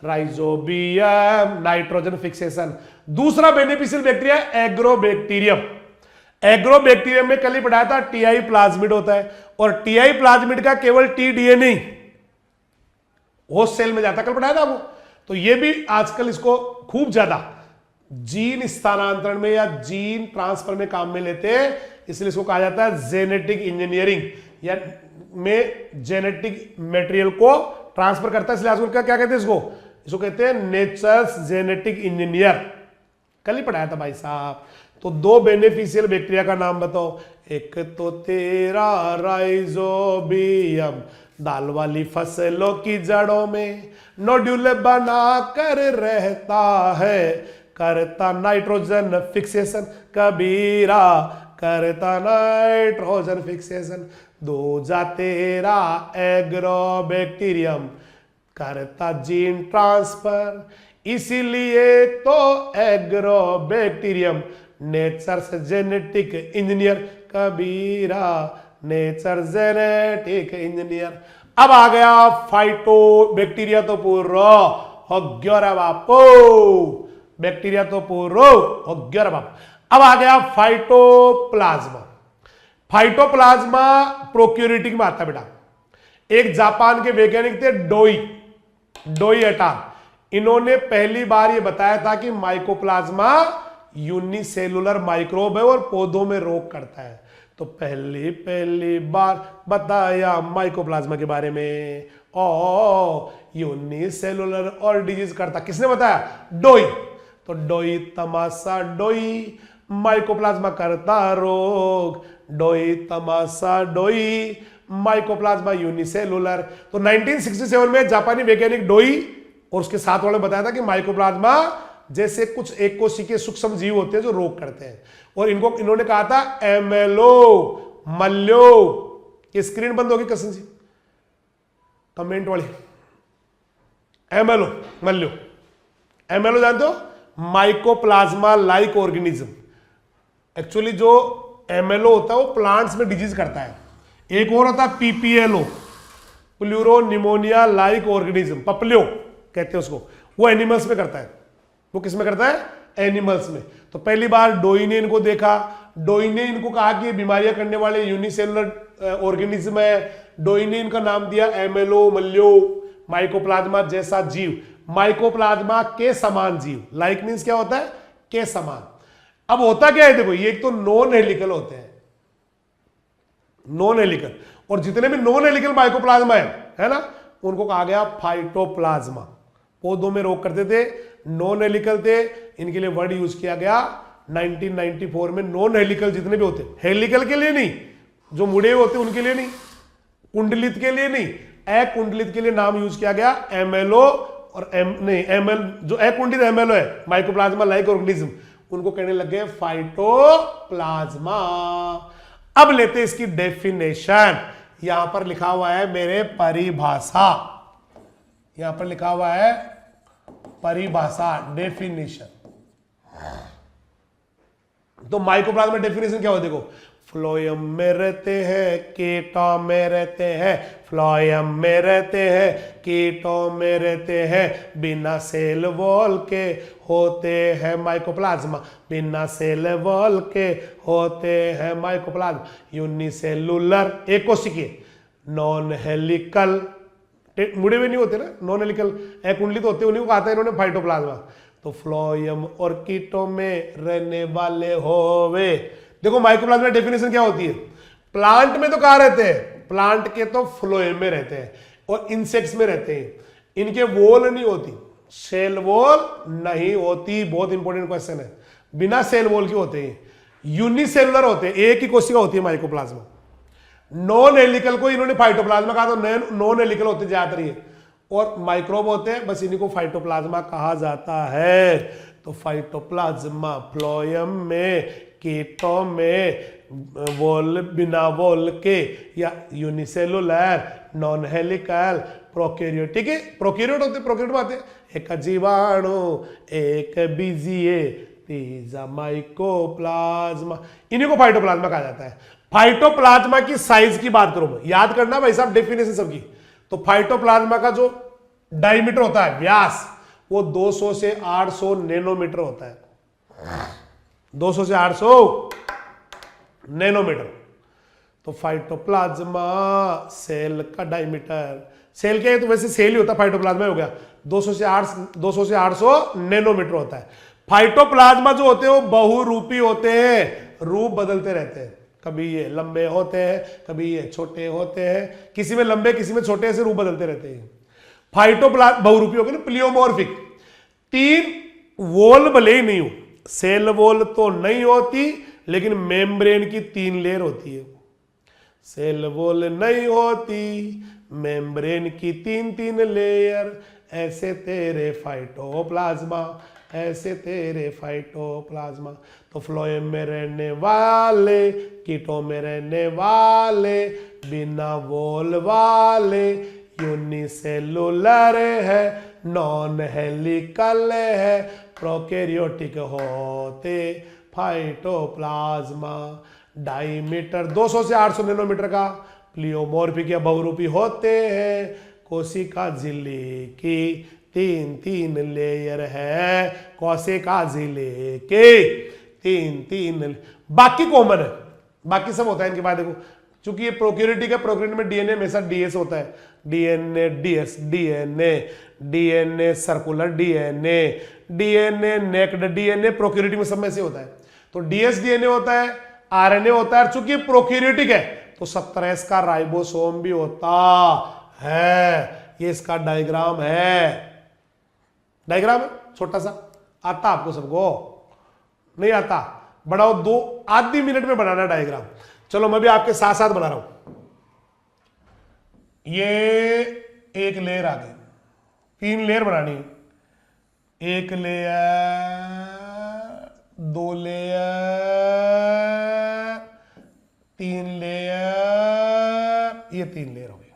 rhizobium, nitrogen fixation. दूसरा बेनिफिशियल बैक्टीरिया एग्रोबैक्टीरियम। एग्रोबैक्टीरियम में कल ही पढ़ाया था टीआई प्लाज्मिड होता है, और टीआई प्लाज्मिड का केवल टीडीएनए होस्ट सेल में जाता है, कल पढ़ाया था वो। तो ये भी आजकल इसको खूब ज्यादा जीन स्थानांतरण में या जीन ट्रांसफर में काम में लेते हैं, इसलिए इसको कहा जाता है जेनेटिक इंजीनियरिंग, या में जेनेटिक मटेरियल को ट्रांसफर करता है, इसलिए आजकल क्या कहते हैं इसको कहते हैं नेचर्स जेनेटिक इंजीनियर। कल ही पढ़ाया था भाई साहब। तो दो बेनिफिशियल बैक्टीरिया का नाम बताओ। एक तो तेरा राइजोबियम, दाल वाली फसलों की जड़ों में नोड्यूल बना कर रहता है, करता नाइट्रोजन फिक्सेशन, कबीरा करता नाइट्रोजन फिक्सेशन। दूजा तेरा एग्रोबैक्टीरियम, करता जीन ट्रांसफर, इसीलिए तो एग्रोबैक्टीरियम नेचर्स जेनेटिक इंजीनियर, कबीरा नेचर जेनेटिक इंजीनियर। अब आ गया फाइटो बैक्टीरिया, तो पूरा हो गया बापो, बैक्टीरिया तो पूरा हो गया बाप। अब आ गया फाइटोप्लाज्मा। फाइटोप्लाज्मा प्रोक्यूरिटिक में आता बेटा। एक जापान के वैज्ञानिक थे डोई एटा, इन्होंने पहली बार ये बताया था कि माइकोप्लाज्मा यूनिसेलुलर माइक्रोब है और पौधों में रोग करता है। तो पहली बार बताया माइकोप्लाज्मा के बारे में, यूनिसेलुलर और डिजीज करता, किसने बताया, डोई। तो डोई तमाशा डोई, माइकोप्लाज्मा करता रोग, डोई तमाशा डोई, माइकोप्लाज्मा यूनिसेलुलर। तो 1967 में जापानी वैज्ञानिक डोई और उसके साथ वाले बताया था कि माइकोप्लाज्मा जैसे कुछ एक कोशिकीय सूक्ष्म जीव होते हैं जो रोग करते हैं, और इन्होंने कहा था एमएलओ मल्यो। ये स्क्रीन बंद होगी कसम जी, कमेंट वाली। एमएलओ मल्यो, एमएलओ जानते हो, माइकोप्लाज्मा लाइक ऑर्गेनिज्म। एक्चुअली जो एमएलओ होता है वो प्लांट्स में डिजीज करता है। एक और होता है PPLO, pleuro pneumonia like organism, पपलियो कहते हैं उसको, वो एनिमल्स में करता है। वो किस में करता है, एनिमल्स में। तो पहली बार डोई ने इनको देखा, डोई ने इनको कहा कि ये बीमारियां करने वाले यूनिसेलुलर ऑर्गेनिज्म है। डोई ने इनका नाम दिया एमएलओ मल्यो, माइकोप्लाज्मा जैसा जीव, माइकोप्लाज्मा के समान जीव। लाइक मीन्स क्या होता है, के समान। अब होता क्या है देखो, ये एक तो नॉन हेलिकल होते हैं, नॉन हेलिकल, और जितने भी नॉन हेलिकल माइकोप्लाज्मा है ना, उनको कहा गया फाइटोप्लाज्मा। पौधों में रोग करते थे, नॉन हेलिकल थे, इनके लिए वर्ड यूज किया गया 1994 में। नॉन हेलिकल जितने भी होते, हेलिकल के लिए नहीं, जो मुड़े हुए होते उनके लिए नहीं, कुंडलित के लिए नहीं, अकुंडलित के लिए नाम यूज किया गया एमएलओ और एमएल जो अकुंडलित एमएलओ है, माइकोप्लाज्मा लाइक ऑर्गेनिज्म, उनको कहने लग गए फाइटोप्लाज्मा। अब लेते इसकी डेफिनेशन। यहां पर लिखा हुआ है मेरे परिभाषा, यहां पर लिखा हुआ है परिभाषा, डेफिनेशन। तो माइकोप्लाज्मा डेफिनेशन क्या हो देखो, फ्लोएम में रहते हैं, कीटों में रहते हैं, फ्लोएम में रहते हैं, कीटों में रहते हैं, बिना सेल वॉल के होते हैं माइकोप्लाज्मा, बिना सेल वॉल के होते हैं माइकोप्लाज्मा, यूनिसेलुलर एक कोशिकीय, नॉन हेलिकल, मुड़े हुए नहीं होते ना, नॉन हेलिकल अकुंडलित होते, उन्हीं को कहते हैं इन्होंने फाइटोप्लाज्मा। तो फ्लोएम और कीटों में रहने वाले होवे। देखो माइकोप्लाज्मा डेफिनेशन क्या होती है, प्लांट में तो कहाँ रहते हैं, प्लांट के तो फ्लोएम में रहते हैं और इंसेक्ट्स में रहते हैं। इनके वॉल नहीं होती, सेल वॉल नहीं होती। बहुत इंपॉर्टेंट क्वेश्चन है। बिना सेल वॉल के होते हैं, यूनिसेलुलर होते हैं, एक ही कोशिका होती है माइकोप्लाज्मा। नॉन हेलिकल को इन्होंने फाइटोप्लाज्मा कहा, तो नॉन हेलिकल होते ज्यादातर ये, और माइक्रोब होते हैं, बस इन्हीं को फाइटोप्लाज्मा कहा जाता है। तो फाइटोप्लाज्मा फ्लोएम में, कीटों में, वॉल बिना वॉल के, या unicellular, non helical, prokaryotic. Prokaryote होते, प्रोकैरियोट में आते हैं एक जीवाणु, एक बीजीए, तीसरा माइकोप्लाज्मा, इन्हीं को फाइटोप्लाज्मा कहा जाता है। फाइटोप्लाज्मा की साइज की बात करूं मैं, याद करना भाई साहब डेफिनेशन सबकी। तो फाइटोप्लाज्मा का जो डायमीटर होता है, व्यास, वो 200 से 800 नैनोमीटर होता है। 200 से 800 नैनोमीटर। तो फाइटोप्लाज्मा सेल का डायमीटर, सेल क्या है तो वैसे सेल ही होता है, फाइटोप्लाज्मा हो गया 200 से 800 नैनोमीटर होता है। फाइटोप्लाज्मा जो होते हैं वो बहुरूपी होते हैं, रूप बदलते रहते हैं। कभी ये लंबे होते हैं, कभी ये छोटे होते हैं, किसी में लंबे किसी में छोटे, ऐसे रूप बदलते रहते हैं। फाइटोप्लाज्मा बहुरूपी हो गए ना, प्लियोमॉर्फिक। 3 वॉल भले ही नहीं हो, सेल वॉल तो नहीं होती, लेकिन मेम्ब्रेन की 3 लेयर होती है। सेल वॉल नहीं होती, मेम्ब्रेन की 3 लेयर। ऐसे तेरे फाइटोप्लाज्मा, ऐसे तेरे फाइटोप्लाज्मा। तो फ्लोएम में रहने वाले, कीटों में रहने वाले, बिना वॉल वाले, यूनिसेलुलर है, नॉन हेलिकल है, प्रोकैरियोटिक होते फाइटोप्लाज्मा। डायमीटर 200 से 800 नैनोमीटर का, प्लियोमॉर्फिक या बहुरूपी होते हैं। कोशिका झिल्ली की 3 लेयर है, कोशिका झिल्ली के 3 बाकी कॉमन है, बाकी सब होता है इनके बाद। देखो चूंकि ये प्रोकैरियोटिक है, प्रोकैरियोटिक में डीएनए हमेशा डीएस होता है, DNA DS, DNA circular, DNA naked DNA, prokaryotic में सब में से होता है। तो डीएस डीएनए होता है, आरएनए होता है, और चूंकि प्रोकैरियोटिक है तो 17 का राइबोसोम भी होता है। ये इसका डायग्राम है, डायग्राम है छोटा सा, आता आपको सबको? नहीं आता? बढ़ाओ, 2 आधी मिनट में बनाना डायग्राम। चलो मैं भी आपके साथ साथ बना रहा हूं। ये एक लेयर आ गई, 3 लेयर बनानी, 1 लेयर, 2 लेयर, 3 लेयर, ये 3 लेयर हो गई,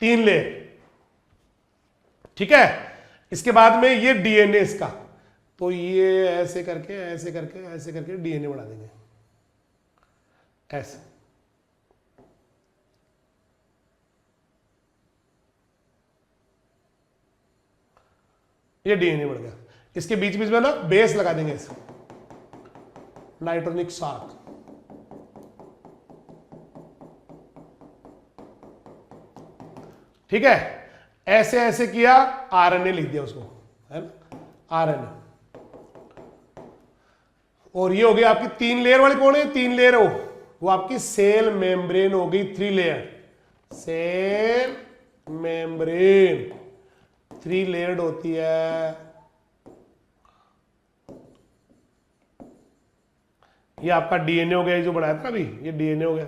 3 लेयर। ठीक है, इसके बाद में ये डीएनए इसका, तो ये ऐसे करके ऐसे करके ऐसे करके डीएनए बना देंगे, ऐसे। ये डीएनए बढ़ गया। इसके बीच बीच में ना बेस लगा देंगे ऐसे, नाइट्रोनिक साथ। ठीक है, ऐसे ऐसे किया, आरएनए लिख दिया उसको, है ना, आरएनए। और ये हो गई आपकी 3 लेयर वाली, कौन है 3 लेयर हो, वो आपकी सेल मेम्ब्रेन हो गई, 3 लेयर, सेल मेम्ब्रेन 3 लेयर्ड होती है। ये आपका डीएनए हो गया, जो बनाया था अभी, ये डीएनए हो गया।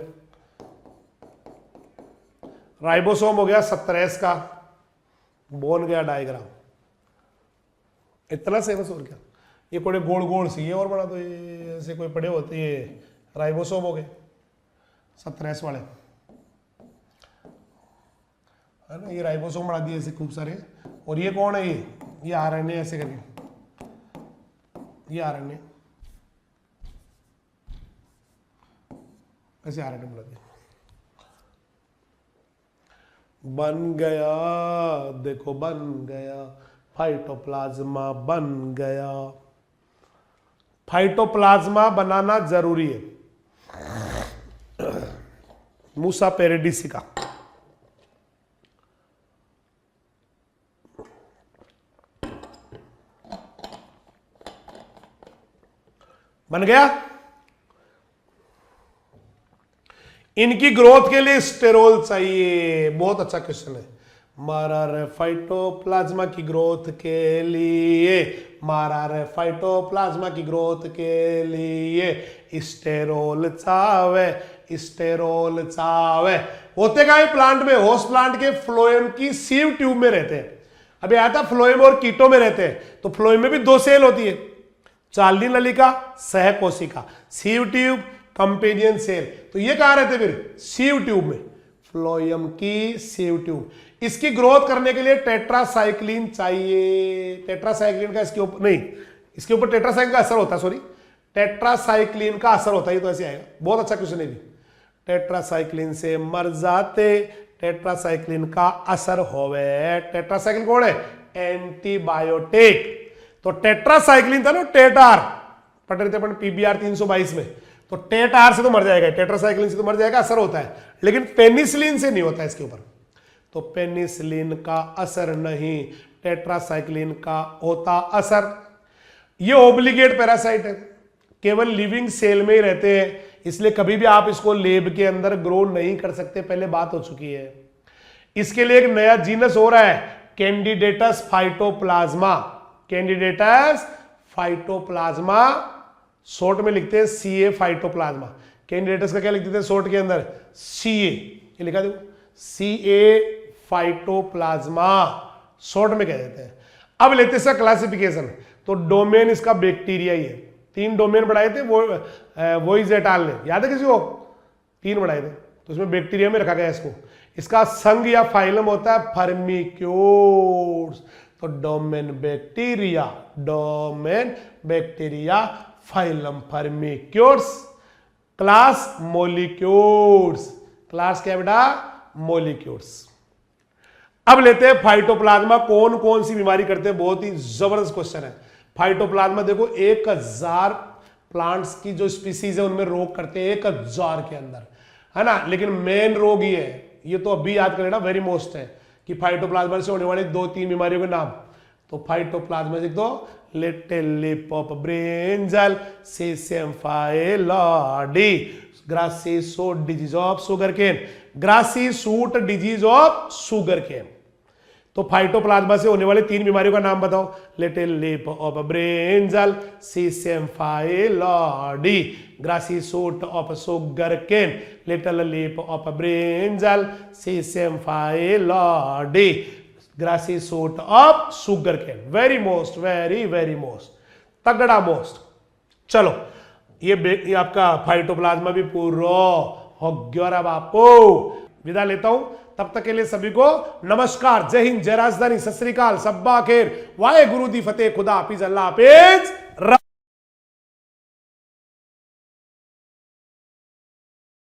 राइबोसोम हो गया 17 का, बोन गया डायग्राम। इतना सेवस और क्या, ये कोई गोल गोल सी, ये और बना दो, ये ऐसे कोई पड़े होते, ये राइबोसोम हो गए 17 वाले, है ना। ये राइबोसोम बना दिए ऐसे खूब सारे। और ये कौन है, ये आरएनए, ऐसे करके ये आरएनए, ऐसे आरएनए बना दिया, बन गया, देखो बन गया, फाइटोप्लाज्मा बन गया। फाइटोप्लाज्मा बनाना जरूरी है, मूसा पेरिडिसिका। बन गया। इनकी ग्रोथ के लिए स्टेरोल चाहिए। बहुत अच्छा क्वेश्चन है। मारा फाइटोप्लाज्मा की ग्रोथ के लिए, मारा फाइटोप्लाज्मा की ग्रोथ के लिए स्टेरोल चावे, स्टेरोल चावे। होते का प्लांट में, होस्ट प्लांट के फ्लोएम की सीव ट्यूब में रहते हैं। अभी आया था फ्लोएम और कीटो में रहते हैं। तो फ्लोएम में भी दो सेल होती है, चालनी नलिका, सहकोशिका, सीव ट्यूब, कंपेनियन सेल। तो ये कहां रहते फिर? सीव ट्यूब में, फ्लोएम की सीव ट्यूब। इसकी ग्रोथ करने के लिए टेट्रासाइक्लिन चाहिए। टेट्रासाइक्लिन का इसके ऊपर नहीं, इसके ऊपर टेट्रासाइक्लिन का असर होता है, सॉरी टेट्रासाइक्लिन का असर होता है। तो ऐसे आएगा। बहुत अच्छा क्वेश्चन है भी। टेट्रासाइक्लिन से मर जाते, टेट्रासाइक्लिन का असर होवे। टेट्रासाइक्लिन कौन है? एंटीबायोटिक। तो टेट्रासाइक्लिन था ना, टेटार पढ़ रहे थे अपन पीबीआर 322 में। तो टेटार से तो मर जाएगा, टेट्रासाइक्लिन से तो मर जाएगा, असर होता है। लेकिन पेनिसिलिन से नहीं होता है इसके ऊपर। तो पेनिसिलिन का असर नहीं, टेट्रासाइक्लिन का होता असर। ये ओब्लिगेट पैरासाइट है, केवल लिविंग सेल में ही रहते हैं, इसलिए कभी भी आप इसको लेब के अंदर ग्रो नहीं कर सकते, पहले बात हो चुकी है। इसके लिए एक नया जीनस हो रहा है, candidates phytoplasma. Candidates phytoplasma, short में लिखते हैं सीए फाइटोप्लाज्मा। कैंडिडेटस का क्या लिख देते हैं शॉर्ट के अंदर? सीए। ये लिखा दो, सीए फाइटोप्लाज्मा, शॉर्ट में कह देते हैं। अब लेते हैं इसका क्लासिफिकेशन। तो डोमेन इसका बैक्टीरिया ही है। 3 डोमेन बढ़ाए थे वो एटाल ने, याद है किसी को? 3 बढ़ाए थे। तो इसमें बैक्टीरिया में रखा गया इसको। इसका संघ या फाइलम होता है फर्मिक्यूट्स। तो domain bacteria, domain bacteria, phylum firmicutes, class mollicutes. Class क्या बेटा? मोलिक्यूट्स। अब लेते हैं फाइटोप्लाज्मा कौन कौन सी बीमारी करते हैं। बहुत ही जबरदस्त क्वेश्चन है। फाइटोप्लाज्मा देखो 1000 प्लांट्स की जो स्पीसीज है उनमें रोग करते हैं, 1000 के अंदर, है ना। लेकिन मेन रोग ये है, ये तो अभी याद कर लेना, वेरी मोस्ट है, कि फाइटोप्लाज्मा से होने वाली 2-3 बीमारियों के नाम। तो फाइटोप्लाज्मा लिख दो, little leaf of brinjal, sesamum phyllody, grassy shoot disease of sugar cane, grassy shoot disease of sugar cane. तो फाइटोप्लाज्मा से होने वाली 3 बीमारियों का नाम बताओ। Little leaf of brinjal, sesamum phyllody, grassy shoot of sugar cane. Little leaf of brinjal, sesamum phyllody, grassy shoot of sugar cane. Very most, very very most, तगड़ा most. चलो ये आपका फाइटोप्लाज्मा भी पूरा हो गया बापू। विदा लेता हूं, तब तक के लिए सभी को नमस्कार, जय हिंद, जय राजधानी, सत श्री अकाल, सब्बा खैर, वाहे गुरु दी फतेह, खुदा हाफिज, अल्लाह हाफिज।